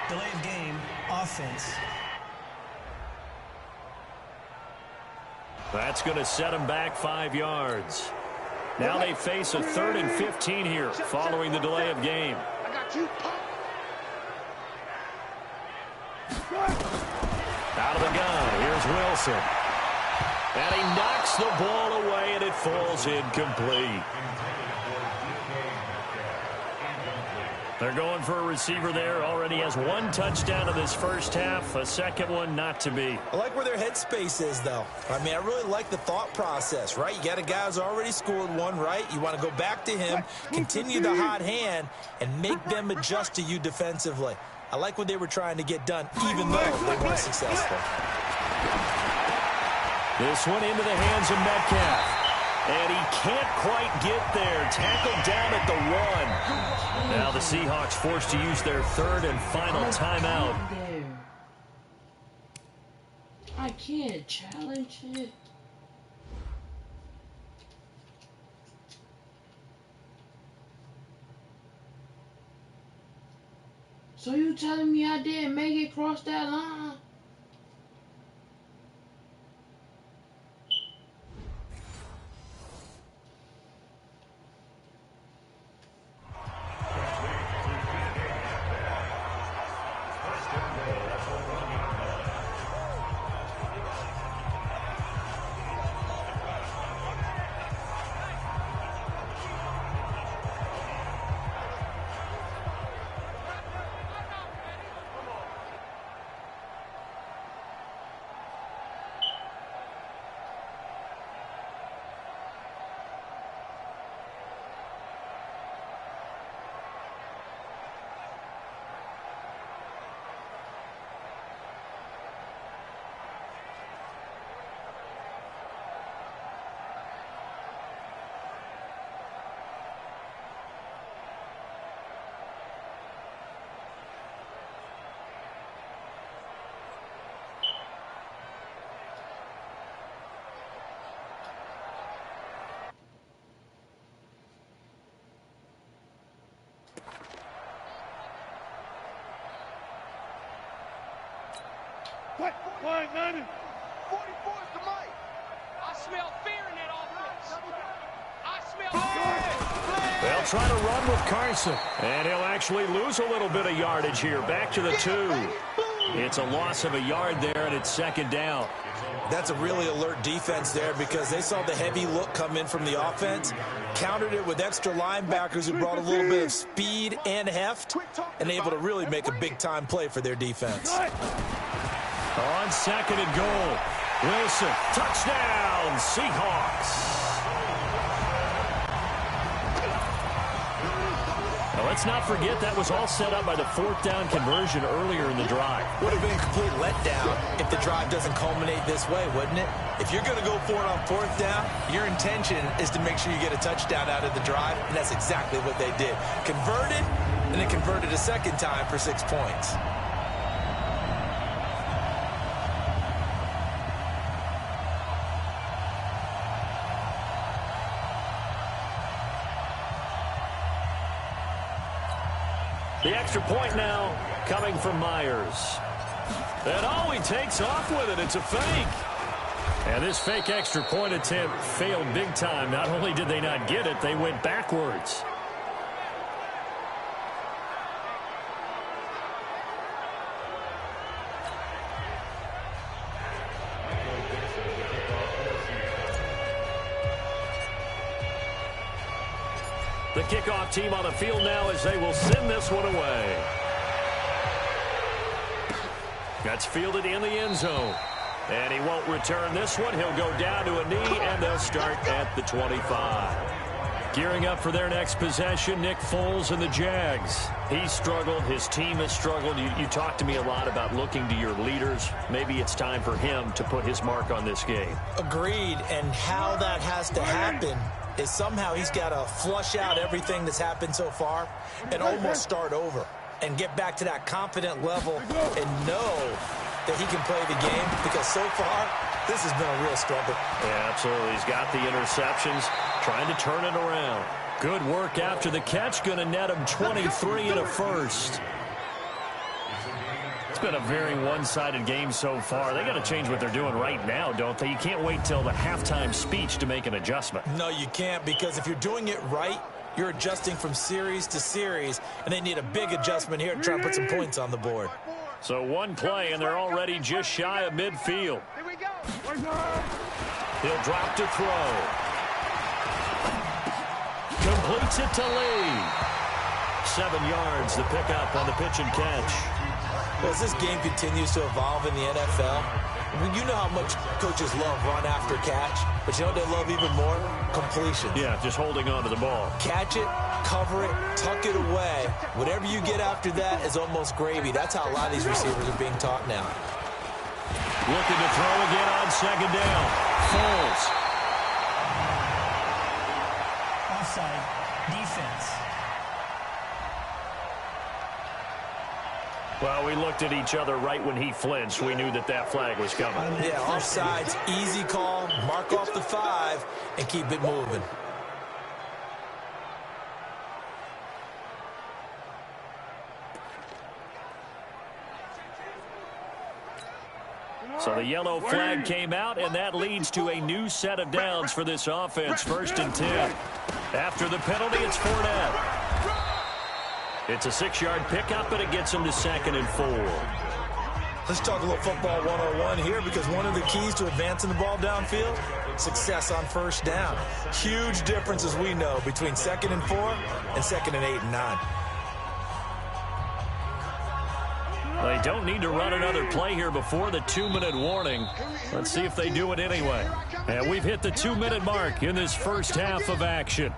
Delay of game, offense. That's going to set them back 5 yards. Now they face a 3rd and 15 here following the delay of game. I got you. Out of the gun, here's Wilson. And he knocks the ball away, and it falls incomplete. They're going for a receiver there. Already has 1 touchdown in this first half. A second one not to be. I like where their headspace is, though. I mean, I really like the thought process, right? You got a guy who's already scored one, right? You want to go back to him, continue the hot hand, and make them adjust to you defensively. I like what they were trying to get done, even though they weren't successful. This one into the hands of Metcalf. And he can't quite get there. Tackled down at the 1. Now the Seahawks forced to use their 3rd and final timeout. I can't challenge it. So you telling me I didn't make it across that line? What? Line 90. 44 is the mic. I smell fear in that offense. I smell fear. They'll try to run with Carson. And he'll actually lose a little bit of yardage here. Back to the 2. It's a loss of a yard there, and it's 2nd down. That's a really alert defense there because they saw the heavy look come in from the offense, countered it with extra linebackers who brought a little bit of speed and heft, and able to really make a big-time play for their defense. On 2nd and goal, Wilson, touchdown, Seahawks. Let's not forget that was all set up by the fourth down conversion earlier in the drive. Would have been a complete letdown if the drive doesn't culminate this way, wouldn't it? If you're going to go for it on fourth down, your intention is to make sure you get a touchdown out of the drive, and that's exactly what they did. Converted, and then converted a second time for 6 points. The extra point now coming from Myers. And oh, he takes off with it. It's a fake. And this fake extra point attempt failed big time. Not only did they not get it, they went backwards. The kickoff team on the field now as they will send this one away. That's fielded in the end zone. And he won't return this one. He'll go down to a knee, and they'll start at the 25. Gearing up for their next possession, Nick Foles and the Jags. He's struggled. His team has struggled. You talked to me a lot about looking to your leaders. Maybe it's time for him to put his mark on this game. Agreed, and how that has to happen is somehow he's got to flush out everything that's happened so far and almost start over and get back to that confident level and know that he can play the game, because so far this has been a real struggle. Yeah, absolutely. He's got the interceptions, trying to turn it around. Good work after the catch, going to net him 23 and a first. It's been a very one-sided game so far. They got to change what they're doing right now, don't they? You can't wait till the halftime speech to make an adjustment. No, you can't, because if you're doing it right, you're adjusting from series to series, and they need a big adjustment here to try and put some points on the board. So one play, and they're already just shy of midfield. Here we go. He'll drop to throw. Completes it to Lee. 7 yards, the pickup on the pitch and catch. Well, as this game continues to evolve in the NFL, you know how much coaches love run after catch, but you know what they love even more? Completion. Yeah, just holding on to the ball. Catch it, cover it, tuck it away. Whatever you get after that is almost gravy. That's how a lot of these receivers are being taught now. Looking to throw again on second down. Foles. Offside. Defense. Well, we looked at each other right when he flinched. We knew that that flag was coming. Yeah, offsides, easy call, mark off the 5, and keep it moving. So the yellow flag came out, and that leads to a new set of downs for this offense. 1st and 10. After the penalty, it's Fournette. It's a 6-yard pickup, but it gets him to 2nd and 4. Let's talk a little football 101 here, because one of the keys to advancing the ball downfield, success on 1st down. Huge difference, as we know, between 2nd and 4 and 2nd and 8 and 9. They don't need to run another play here before the 2-minute warning. Let's see if they do it anyway. And we've hit the 2-minute mark in this first half of action.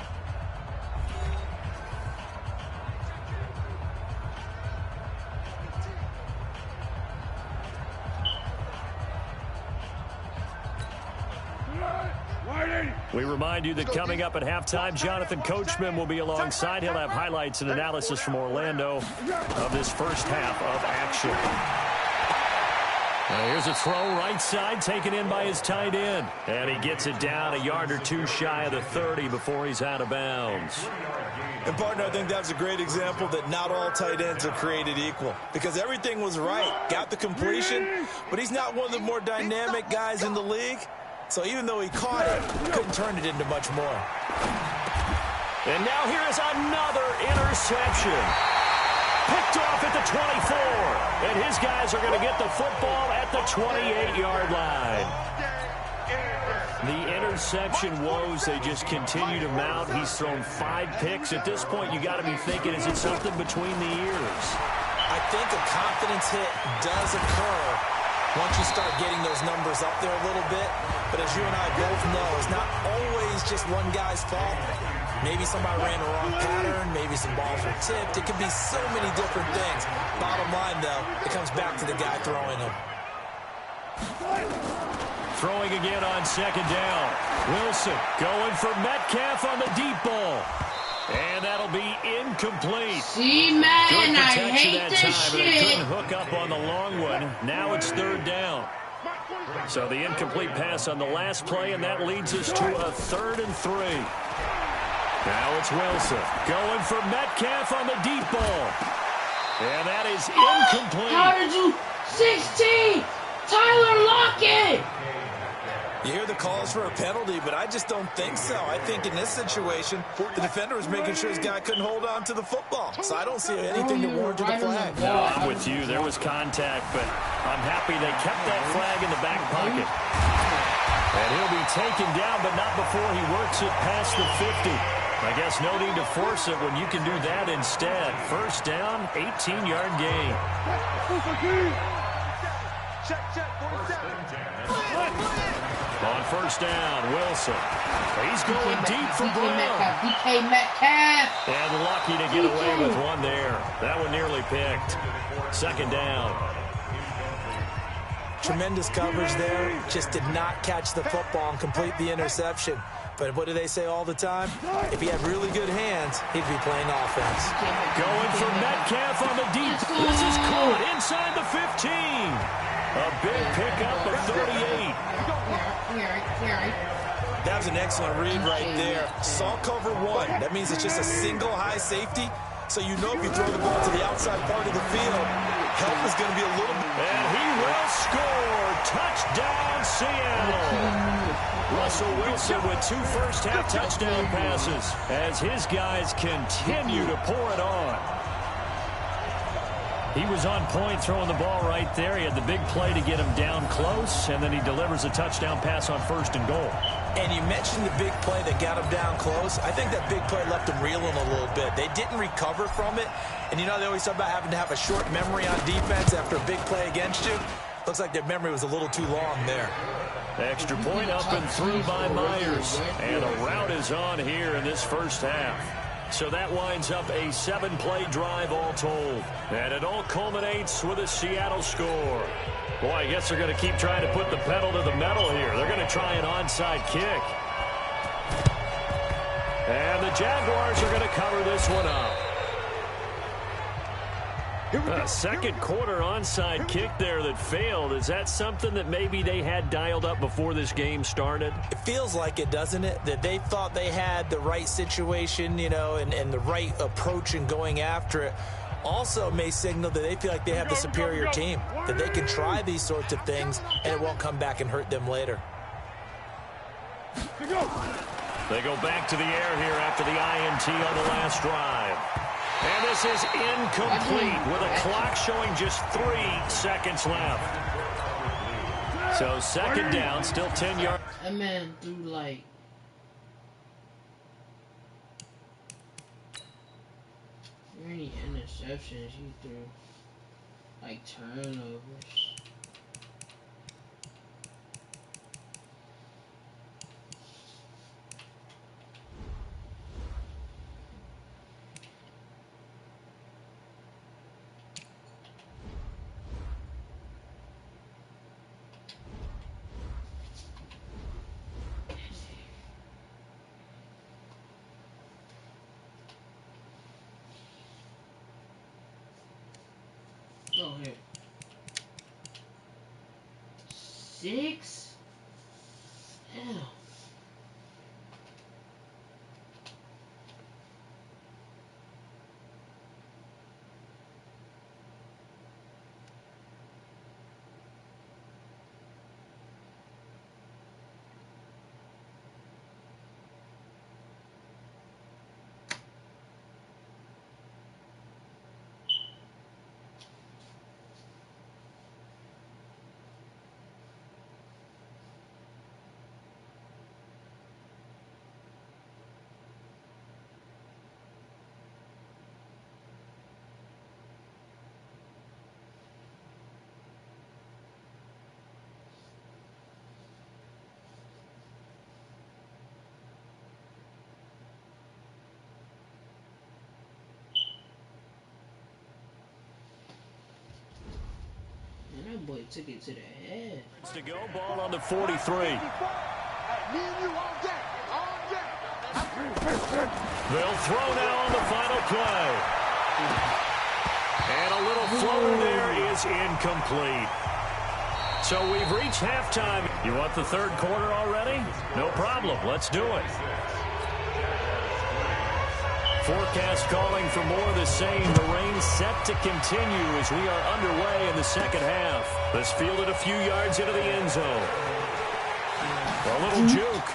We remind you that coming up at halftime, Jonathan Coachman will be alongside. He'll have highlights and analysis from Orlando of this first half of action. Now here's a throw right side, taken in by his tight end. And he gets it down a yard or two shy of the 30 before he's out of bounds. And, partner, I think that's a great example that not all tight ends are created equal, because everything was right. Got the completion, but he's not one of the more dynamic guys in the league. So even though he caught it, couldn't turn it into much more. And now here is another interception. Picked off at the 24. And his guys are going to get the football at the 28-yard line. The interception woes, they just continue to mount. He's thrown 5 picks. At this point, you got to be thinking, is it something between the ears? I think a confidence hit does occur once you start getting those numbers up there a little bit. But as you and I both know, it's not always just one guy's fault. Maybe somebody ran the wrong pattern. Maybe some balls were tipped. It could be so many different things. Bottom line, though, it comes back to the guy throwing them. Throwing again on second down. Wilson going for Metcalf on the deep ball. And that'll be incomplete. See, man, I hate that this time, shit. but they couldn't hook up on the long one. Now it's third down. So the incomplete pass on the last play, and that leads us to a 3rd and 3. Now it's Wilson going for Metcalf on the deep ball. And that is incomplete. How did you 16? Tyler Lockett! You hear the calls for a penalty, but I just don't think so. I think in this situation, the defender was making sure his guy couldn't hold on to the football. So I don't see anything to warrant the flag. No, I'm with you. There was contact, but I'm happy they kept that flag in the back pocket. And he'll be taken down, but not before he works it past the 50. I guess no need to force it when you can do that instead. First down, 18-yard gain. Check, 47. On first down, Wilson. He's going deep for Brown. DK Metcalf. And lucky to get away with one there. That one nearly picked. Second down. Tremendous coverage there. Just did not catch the football and complete the interception. But what do they say all the time? If he had really good hands, he'd be playing offense. Going for Metcalf on the deep. This is caught inside the 15. A big pickup of 38. That was an excellent read right there. Saw cover one. That means it's just a single high safety. So you know if you throw the ball to the outside part of the field, help is going to be a little bit. And he will score. Touchdown, Seattle. Russell Wilson with 2 first-half touchdown passes as his guys continue to pour it on. He was on point throwing the ball right there. He had the big play to get him down close, and then he delivers a touchdown pass on 1st and goal. And you mentioned the big play that got him down close. I think that big play left him reeling a little bit. They didn't recover from it. And you know they always talk about having to have a short memory on defense after a big play against you. Looks like their memory was a little too long there. Extra point up and through by Myers. And a route is on here in this first half. So that winds up a 7-play drive all told. And it all culminates with a Seattle score. Boy, I guess they're going to keep trying to put the pedal to the metal here. They're going to try an onside kick. And the Jaguars are going to cover this one up. A second quarter onside kick there that failed. Is that something that maybe they had dialed up before this game started? It feels like it, doesn't it? That they thought they had the right situation, you know, and the right approach in going after it. Also may signal that they feel like they have the superior team, that they can try these sorts of things and it won't come back and hurt them later. They go back to the air here after the INT on the last drive. And this is incomplete with a clock showing just 3 seconds left. So second down, still 10 yards. That man threw like... Any interceptions he threw, like turnovers. Go here. 6? Ew. took it to the head. To go, ball on the 43. They'll throw now on the final play. And a little floater there is incomplete. So we've reached halftime. You want the third quarter already? No problem. Let's do it. Forecast calling for more of the same. The rain set to continue as we are underway in the second half. This fielded a few yards into the end zone. A little juke.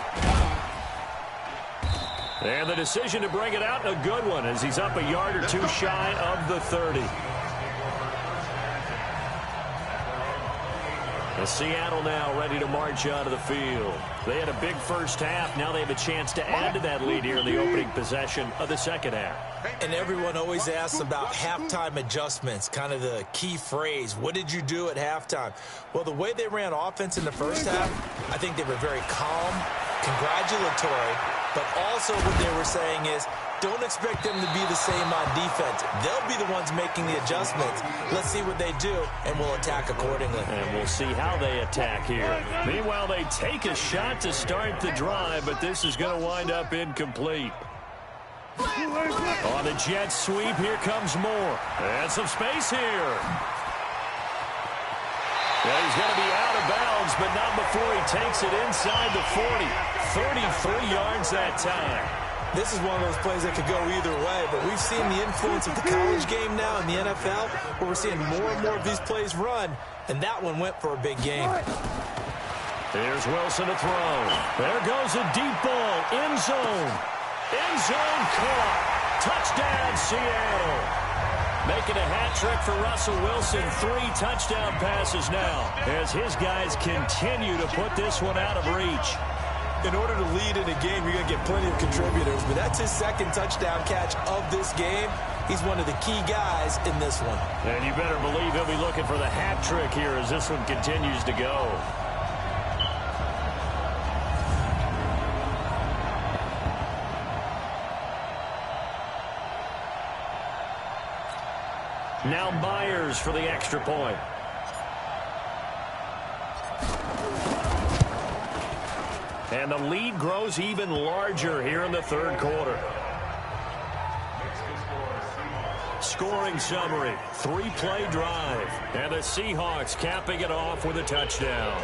And the decision to bring it out, a good one, as he's up a yard or two shy of the 30. Seattle now ready to march out of the field. They had a big first half. Now they have a chance to add to that lead here in the opening possession of the second half. And everyone always asks about halftime adjustments, kind of the key phrase. What did you do at halftime? Well, the way they ran offense in the first half, I think they were very calm, congratulatory, but also what they were saying is, don't expect them to be the same on defense. They'll be the ones making the adjustments. Let's see what they do, and we'll attack accordingly. And we'll see how they attack here. Meanwhile, they take a shot to start the drive, but this is going to wind up incomplete. On the jet sweep, here comes Moore. And some space here. Yeah, he's going to be out of bounds, but not before he takes it inside the 40. 33 yards that time. This is one of those plays that could go either way, but we've seen the influence of the college game now in the NFL, where we're seeing more and more of these plays run, and that one went for a big gain. Here's Wilson to throw. There goes a deep ball. End zone. End zone caught. Touchdown, Seattle. Making a hat trick for Russell Wilson. 3 touchdown passes now as his guys continue to put this one out of reach. In order to lead in a game, you're going to get plenty of contributors, but that's his second touchdown catch of this game. He's one of the key guys in this one. And you better believe he'll be looking for the hat trick here as this one continues to go. Now Myers for the extra point. And the lead grows even larger here in the third quarter. Scoring summary, 3-play drive. And the Seahawks capping it off with a touchdown.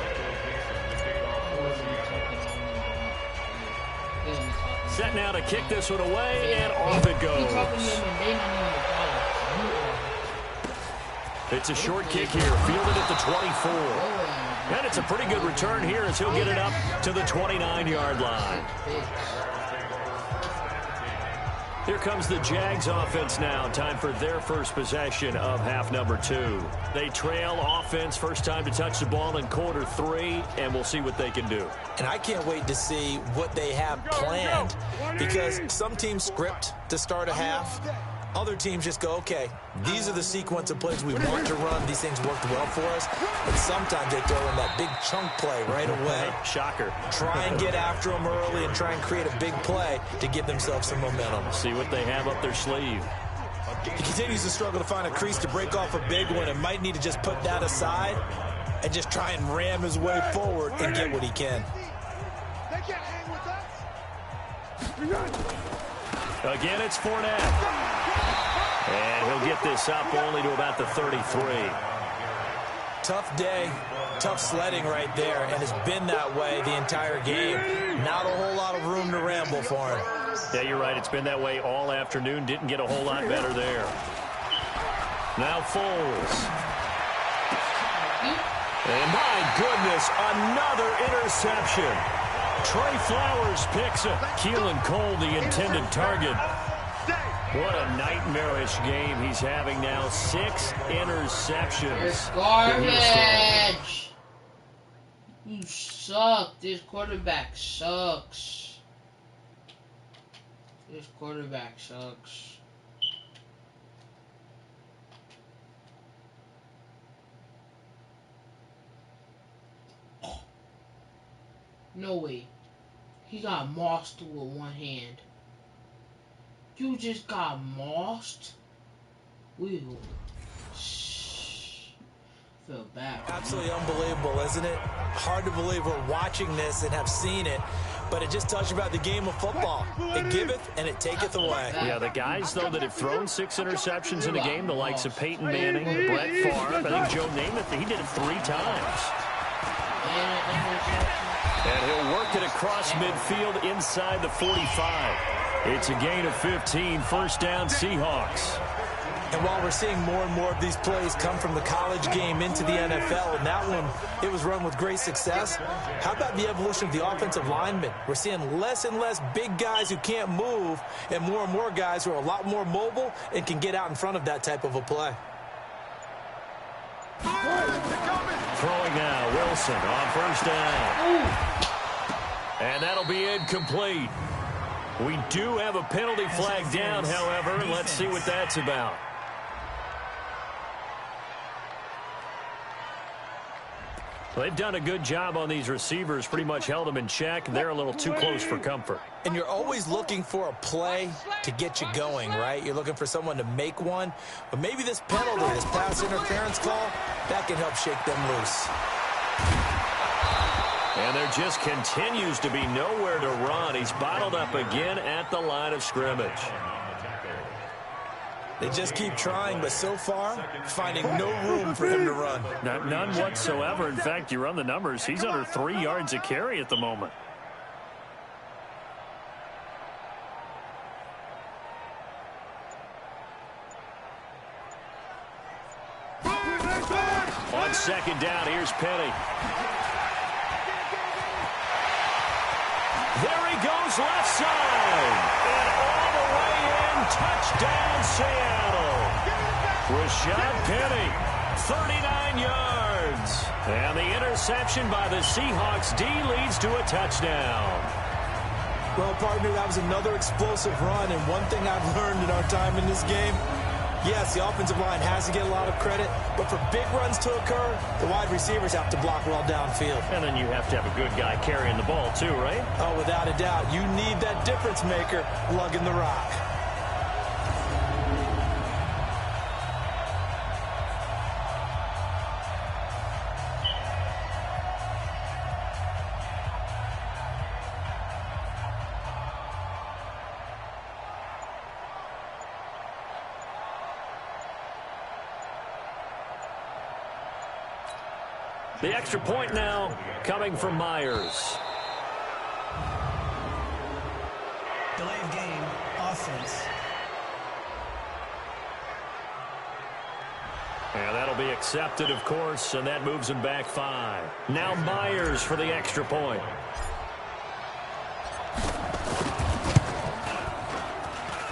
Set now to kick this one away, and off it goes. It's a short kick here, fielded at the 24. And it's a pretty good return here as he'll get it up to the 29-yard line. Here comes the Jags offense now. Time for their first possession of half number 2. They trail offense, first time to touch the ball in quarter 3, and we'll see what they can do. And I can't wait to see what they have planned, because some teams script to start a half. Other teams just go, okay, these are the sequence of plays we want to run. These things worked well for us. And sometimes they throw in that big chunk play right away. Shocker. Try and get after them early and try and create a big play to give themselves some momentum. See what they have up their sleeve. He continues to struggle to find a crease to break off a big one and might need to just put that aside and just try and ram his way forward and get what he can. They can't hang with us. Again, it's Fournette. And he'll get this up only to about the 33. Tough day, tough sledding right there, and it's been that way the entire game. Not a whole lot of room to ramble for him. Yeah, you're right. It's been that way all afternoon. Didn't get a whole lot better there. Now Foles. And my goodness, another interception. Trey Flowers picks it. Keelan Cole, the intended target. What a nightmarish game he's having now. 6 interceptions. It's garbage. You suck. This quarterback sucks. This quarterback sucks. No way. He got mossed with one hand. You just got mossed? Will. feel bad. Absolutely unbelievable, isn't it? Hard to believe we're watching this and have seen it, but it just tells you about the game of football. It giveth and it taketh away. Yeah, the guys, though, that have thrown 6 interceptions in a game, the likes of Peyton Manning, Brett Favre, I think Joe Namath, he did it 3 times. And he'll work it across midfield inside the 45. It's a gain of 15, first down Seahawks. And while we're seeing more and more of these plays come from the college game into the NFL, and that one, it was run with great success, how about the evolution of the offensive linemen? We're seeing less and less big guys who can't move and more guys who are a lot more mobile and can get out in front of that type of a play. Throwing now, Wilson on first down. And that'll be incomplete. We do have a penalty flag down, however. Let's see what that's about. They've done a good job on these receivers, pretty much held them in check. They're a little too close for comfort. And you're always looking for a play to get you going, right? You're looking for someone to make one. But maybe this penalty, this pass interference call, that can help shake them loose. And there just continues to be nowhere to run. He's bottled up again at the line of scrimmage. They just keep trying, but so far, finding no room for him to run. None whatsoever. In fact, you run the numbers. He's under 3 yards a carry at the moment. On second down, here's Penny. There he goes, left side. And all the way in, touchdown Seattle. Rashad Penny, 39 yards. And the interception by the Seahawks D leads to a touchdown. Well, partner, that was another explosive run. And one thing I've learned in our time in this game, yes, the offensive line has to get a lot of credit, but for big runs to occur, the wide receivers have to block well downfield. And then you have to have a good guy carrying the ball too, right? Oh, without a doubt. You need that difference maker lugging the rock. The extra point now coming from Myers. Delay of game, offense. And that'll be accepted, of course, and that moves him back 5. Now Myers for the extra point.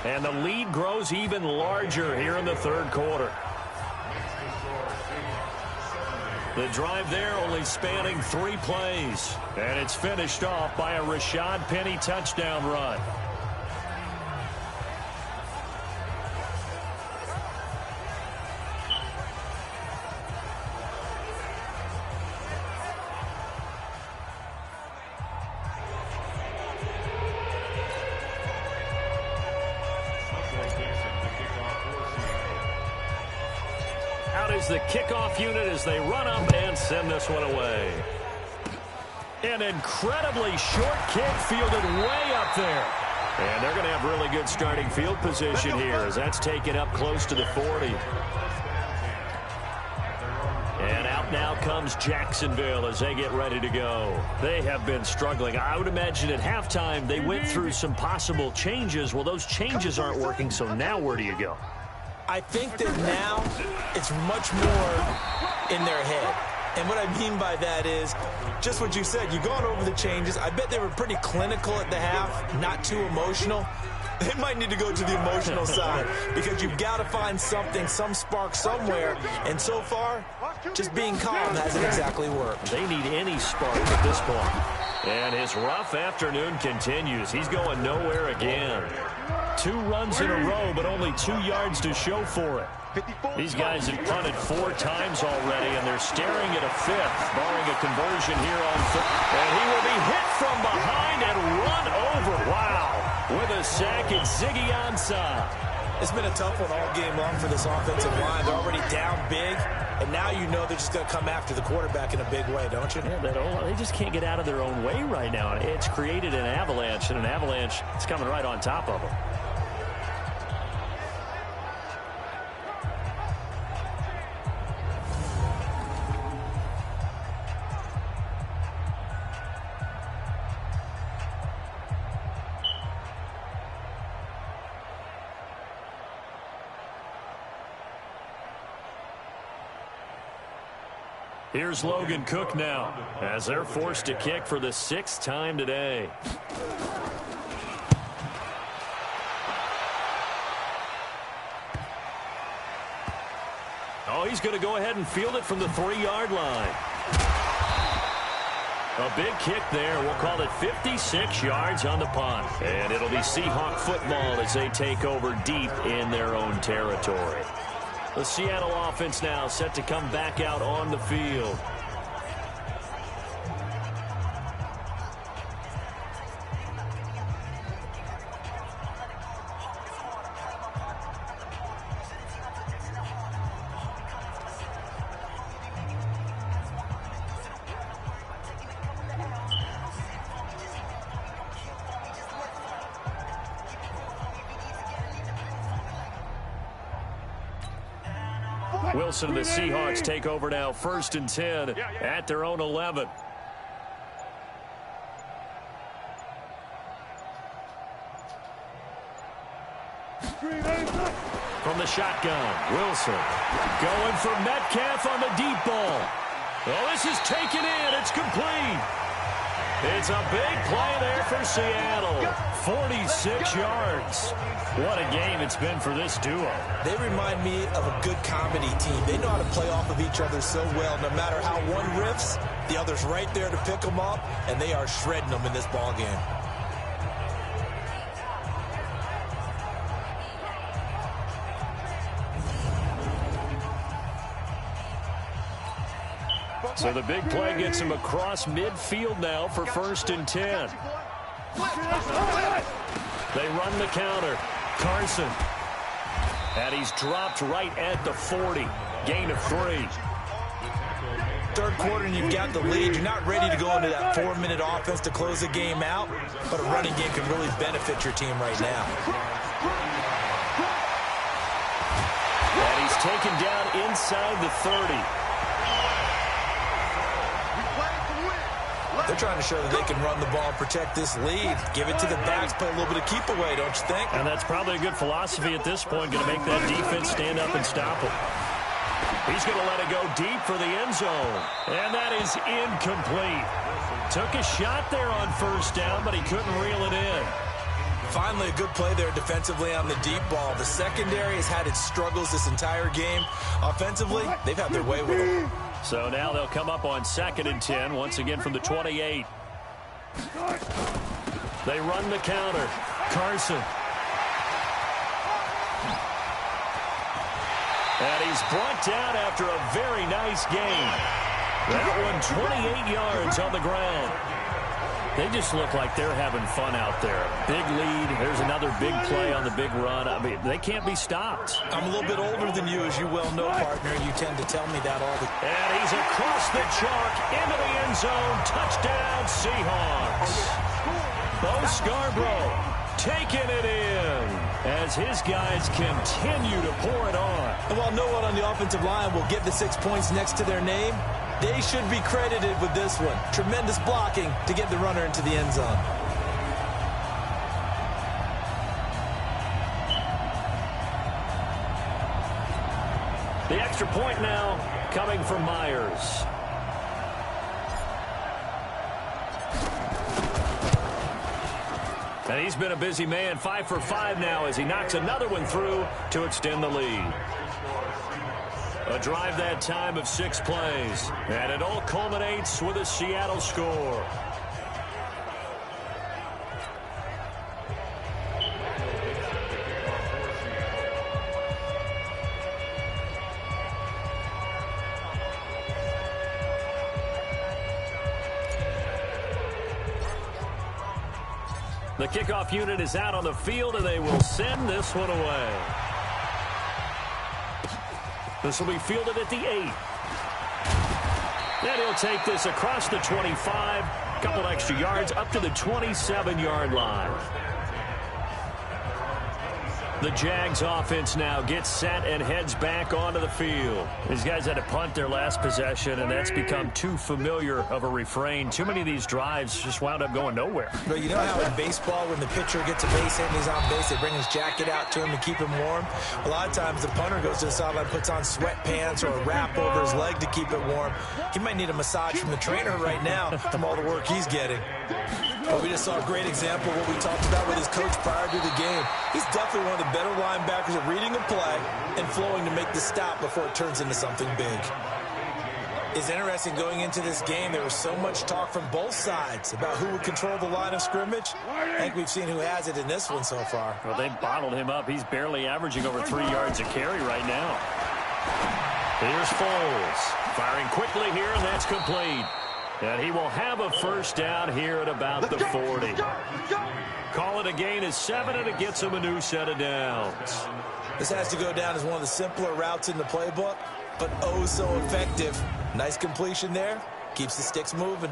And the lead grows even larger here in the third quarter. The drive there only spanning 3 plays. And it's finished off by a Rashad Penny touchdown run. Out is the kickoff unit as they run up and send this one away. An incredibly short kick fielded way up there. And they're going to have really good starting field position here as that's taken up close to the 40. And out now comes Jacksonville as they get ready to go. They have been struggling. I would imagine at halftime they went through some possible changes. Well, those changes aren't working, so now where do you go? I think that now it's much more in their head. And what I mean by that is just what you said. You've gone over the changes. I bet they were pretty clinical at the half, not too emotional. They might need to go to the emotional side because you've got to find something, some spark somewhere. And so far, just being calm hasn't exactly worked. They need any spark at this point. And his rough afternoon continues. He's going nowhere again. 2 runs in a row, but only 2 yards to show for it. These guys have punted 4 times already, and they're staring at a 5th, barring a conversion here on 4th. And he will be hit from behind and run over. Wow. With a sack, it's Ziggy Ansah. It's been a tough one all game long for this offensive line. They're already down big. and now you know they're just going to come after the quarterback in a big way, don't you? Yeah, they just can't get out of their own way right now. It's created an avalanche, and an avalanche is coming right on top of them. Here's Logan Cook now, as they're forced to kick for the 6th time today. Oh, he's going to go ahead and field it from the 3-yard line. A big kick there. We'll call it 56 yards on the punt. And it'll be Seahawk football as they take over deep in their own territory. The Seattle offense now set to come back out on the field. Wilson and the Seahawks take over now, 1st and 10 at their own 11. From the shotgun, Wilson going for Metcalf on the deep ball. Well, this is taken in. It's complete. It's a big play there for Seattle. 46 yards. What a game it's been for this duo. They remind me of a good comedy team. They know how to play off of each other so well. No matter how one riffs, the other's right there to pick them up, and they are shredding them in this ball game. So the big play gets him across midfield now for 1st and 10. They run the counter. Carson. And he's dropped right at the 40. Gain of 3. 3rd quarter and you've got the lead. You're not ready to go into that 4-minute offense to close the game out, but a running game can really benefit your team right now. And he's taken down inside the 30. They're trying to show that they can run the ball and protect this lead. Give it to the backs, play a little bit of keep away, don't you think? And that's probably a good philosophy at this point, going to make that defense stand up and stop him. He's going to let it go deep for the end zone. And that is incomplete. Took a shot there on 1st down, but he couldn't reel it in. Finally, a good play there defensively on the deep ball. The secondary has had its struggles this entire game. Offensively, they've had their way with them. So now they'll come up on 2nd and 10, once again from the 28. They run the counter. Carson. And he's brought down after a very nice game. That one 28 yards on the ground. They just look like they're having fun out there. Big lead. There's another big play on the big run. I mean, they can't be stopped. I'm a little bit older than you, as you well know, partner. You tend to tell me that all the time. And he's across the chalk into the end zone. Touchdown, Seahawks. Bo Scarborough taking it in as his guys continue to pour it on. And while no one on the offensive line will get the 6 points next to their name, they should be credited with this one. Tremendous blocking to get the runner into the end zone. The extra point now coming from Myers. And he's been a busy man, 5 for 5 now as he knocks another one through to extend the lead. A drive that time of 6 plays. And it all culminates with a Seattle score. The kickoff unit is out on the field, and they will send this one away. This will be fielded at the 8. And he'll take this across the 25, a couple extra yards up to the 27-yard line. The Jags offense now gets set and heads back onto the field. These guys had to punt their last possession, and that's become too familiar of a refrain. Too many of these drives just wound up going nowhere. But you know how in baseball, when the pitcher gets a base hit and he's on base, they bring his jacket out to him to keep him warm? A lot of times the punter goes to the sideline, puts on sweatpants or a wrap over his leg to keep it warm. He might need a massage from the trainer right now from all the work he's getting. But we just saw a great example of what we talked about with his coach prior to the game. He's definitely one of the better linebackers at reading a play and flowing to make the stop before it turns into something big. It's interesting going into this game. There was so much talk from both sides about who would control the line of scrimmage. I think we've seen who has it in this one so far. Well, they bottled him up. He's barely averaging over 3 yards a carry right now. Here's Foles. Firing quickly here, and that's complete. And he will have a first down here at about the 40. Call it a gain of 7, and it gets him a new set of downs. This has to go down as one of the simpler routes in the playbook, but oh so effective. Nice completion there. Keeps the sticks moving.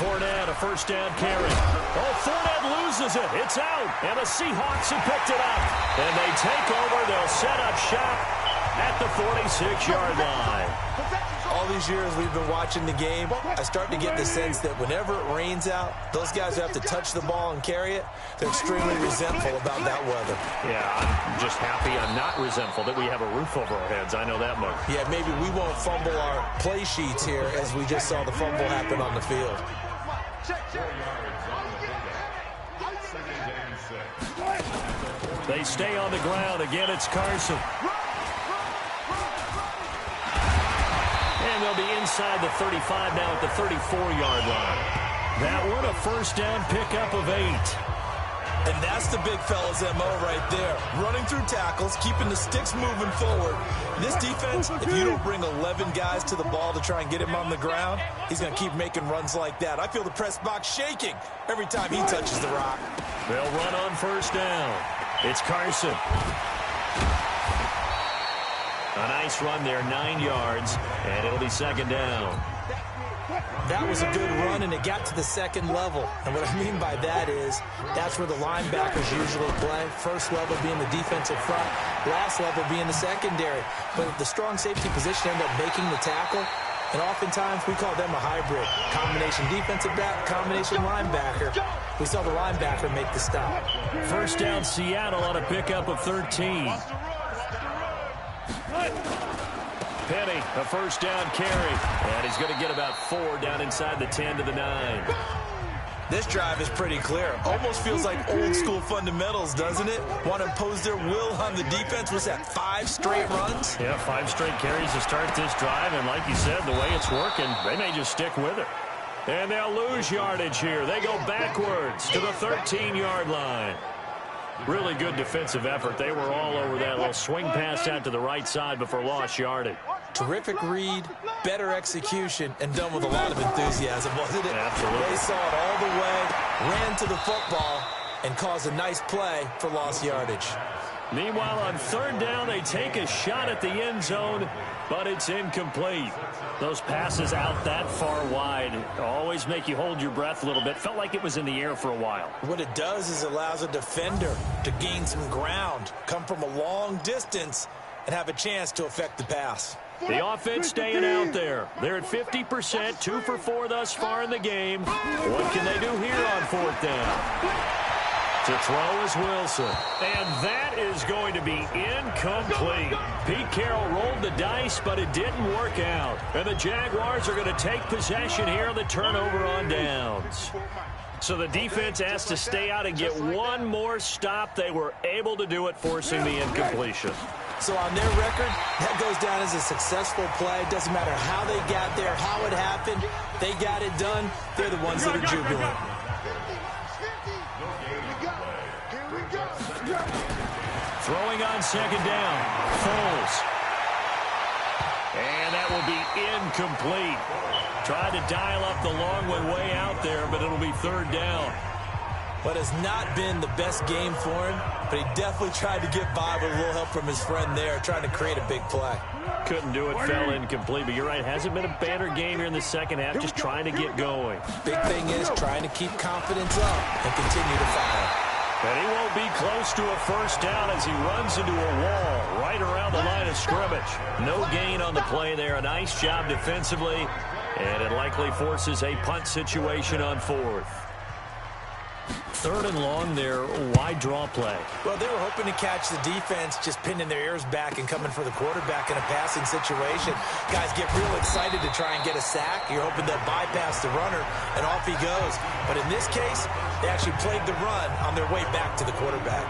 Fournette, a first down carry. Oh, Fournette loses it. It's out. And the Seahawks have picked it up. And they take over. They'll set up shop at the 46-yard line. All these years we've been watching the game, I start to get the sense that whenever it rains out, those guys who have to touch the ball and carry it, they're extremely resentful about that weather. Yeah, I'm just happy I'm not resentful that we have a roof over our heads. I know that much. Yeah, maybe we won't fumble our play sheets here as we just saw the fumble happen on the field. They stay on the ground. Again, it's Carson. And they'll be inside the 35 now at the 34-yard line. That one, a first down pickup of 8. And that's the big fella's MO right there. Running through tackles, keeping the sticks moving forward. This defense, if you don't bring 11 guys to the ball to try and get him on the ground, he's going to keep making runs like that. I feel the press box shaking every time he touches the rock. They'll run on first down. It's Carson. A nice run there, 9 yards, and it'll be second down. That was a good run, and it got to the second level. And what I mean by that is that's where the linebackers usually play. First level being the defensive front, last level being the secondary. But the strong safety position ended up making the tackle, and oftentimes we call them a hybrid. Combination defensive back, combination linebacker. We saw the linebacker make the stop. First down, Seattle on a pickup of 13. Penny, a first down carry. And he's going to get about 4 down inside the 10 to the 9. This drive is pretty clear. Almost feels like old school fundamentals, doesn't it? Want to impose their will on the defense. Was that 5 straight runs? Yeah, 5 straight carries to start this drive. And like you said, the way it's working, they may just stick with it. And they'll lose yardage here. They go backwards to the 13-yard line. Really good defensive effort. They were all over that little swing pass out to the right side before lost yardage. Terrific read, better execution, and done with a lot of enthusiasm, wasn't it? Absolutely. They saw it all the way, ran to the football, and caused a nice play for lost yardage. Meanwhile, on third down, they take a shot at the end zone, but it's incomplete. Those passes out that far wide always make you hold your breath a little bit. Felt like it was in the air for a while. What it does is it allows a defender to gain some ground, come from a long distance, and have a chance to affect the pass. The offense staying out there. They're at 50%, 2 for 4 thus far in the game. What can they do here on fourth down? To throw is Wilson. And that is going to be incomplete. Pete Carroll rolled the dice, but it didn't work out. And the Jaguars are going to take possession here on the turnover on downs. So the defense asked to stay out and get one more stop. They were able to do it, forcing the incompletion. So on their record, that goes down as a successful play. Doesn't matter how they got there, how it happened. They got it done. They're the ones that are jubilant. Throwing on second down. Foles. And that will be incomplete. Tried to dial up the long way out there, but it'll be third down. But has not been the best game for him, but he definitely tried to get by with a little help from his friend there, trying to create a big play. Couldn't do it, fell incomplete, but you're right, hasn't been a banner game here in the second half, just trying to get going. Big thing is trying to keep confidence up and continue to fire. And he won't be close to a first down as he runs into a wall right around the line of scrimmage. No gain on the play there. A nice job defensively, and it likely forces a punt situation on fourth. Third and long there, wide draw play. Well, they were hoping to catch the defense just pinning their ears back and coming for the quarterback in a passing situation. Guys get real excited to try and get a sack. You're hoping they'll bypass the runner, and off he goes. But in this case, they actually played the run on their way back to the quarterback.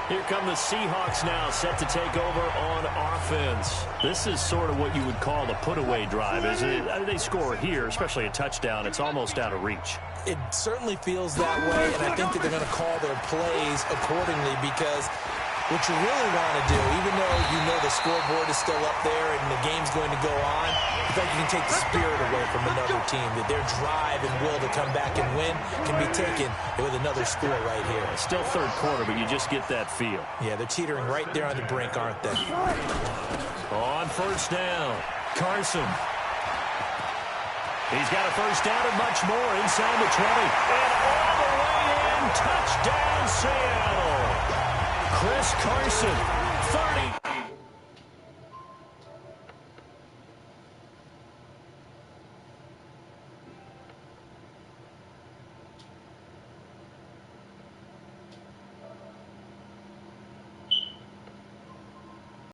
Here come the Seahawks now, set to take over on offense. This is sort of what you would call the put-away drive, isn't it? I mean, they score here, especially a touchdown. It's almost out of reach. It certainly feels that way, and I think that they're going to call their plays accordingly, because what you really want to do, even though you know the scoreboard is still up there and the game's going to go on, I think you can take the spirit away from another team, that their drive and will to come back and win can be taken with another score right here. Still third quarter, but you just get that feel. Yeah, they're teetering right there on the brink, aren't they? On first down, Carson. He's got a first down and much more inside the 20. And all the way in, touchdown Seattle. Chris Carson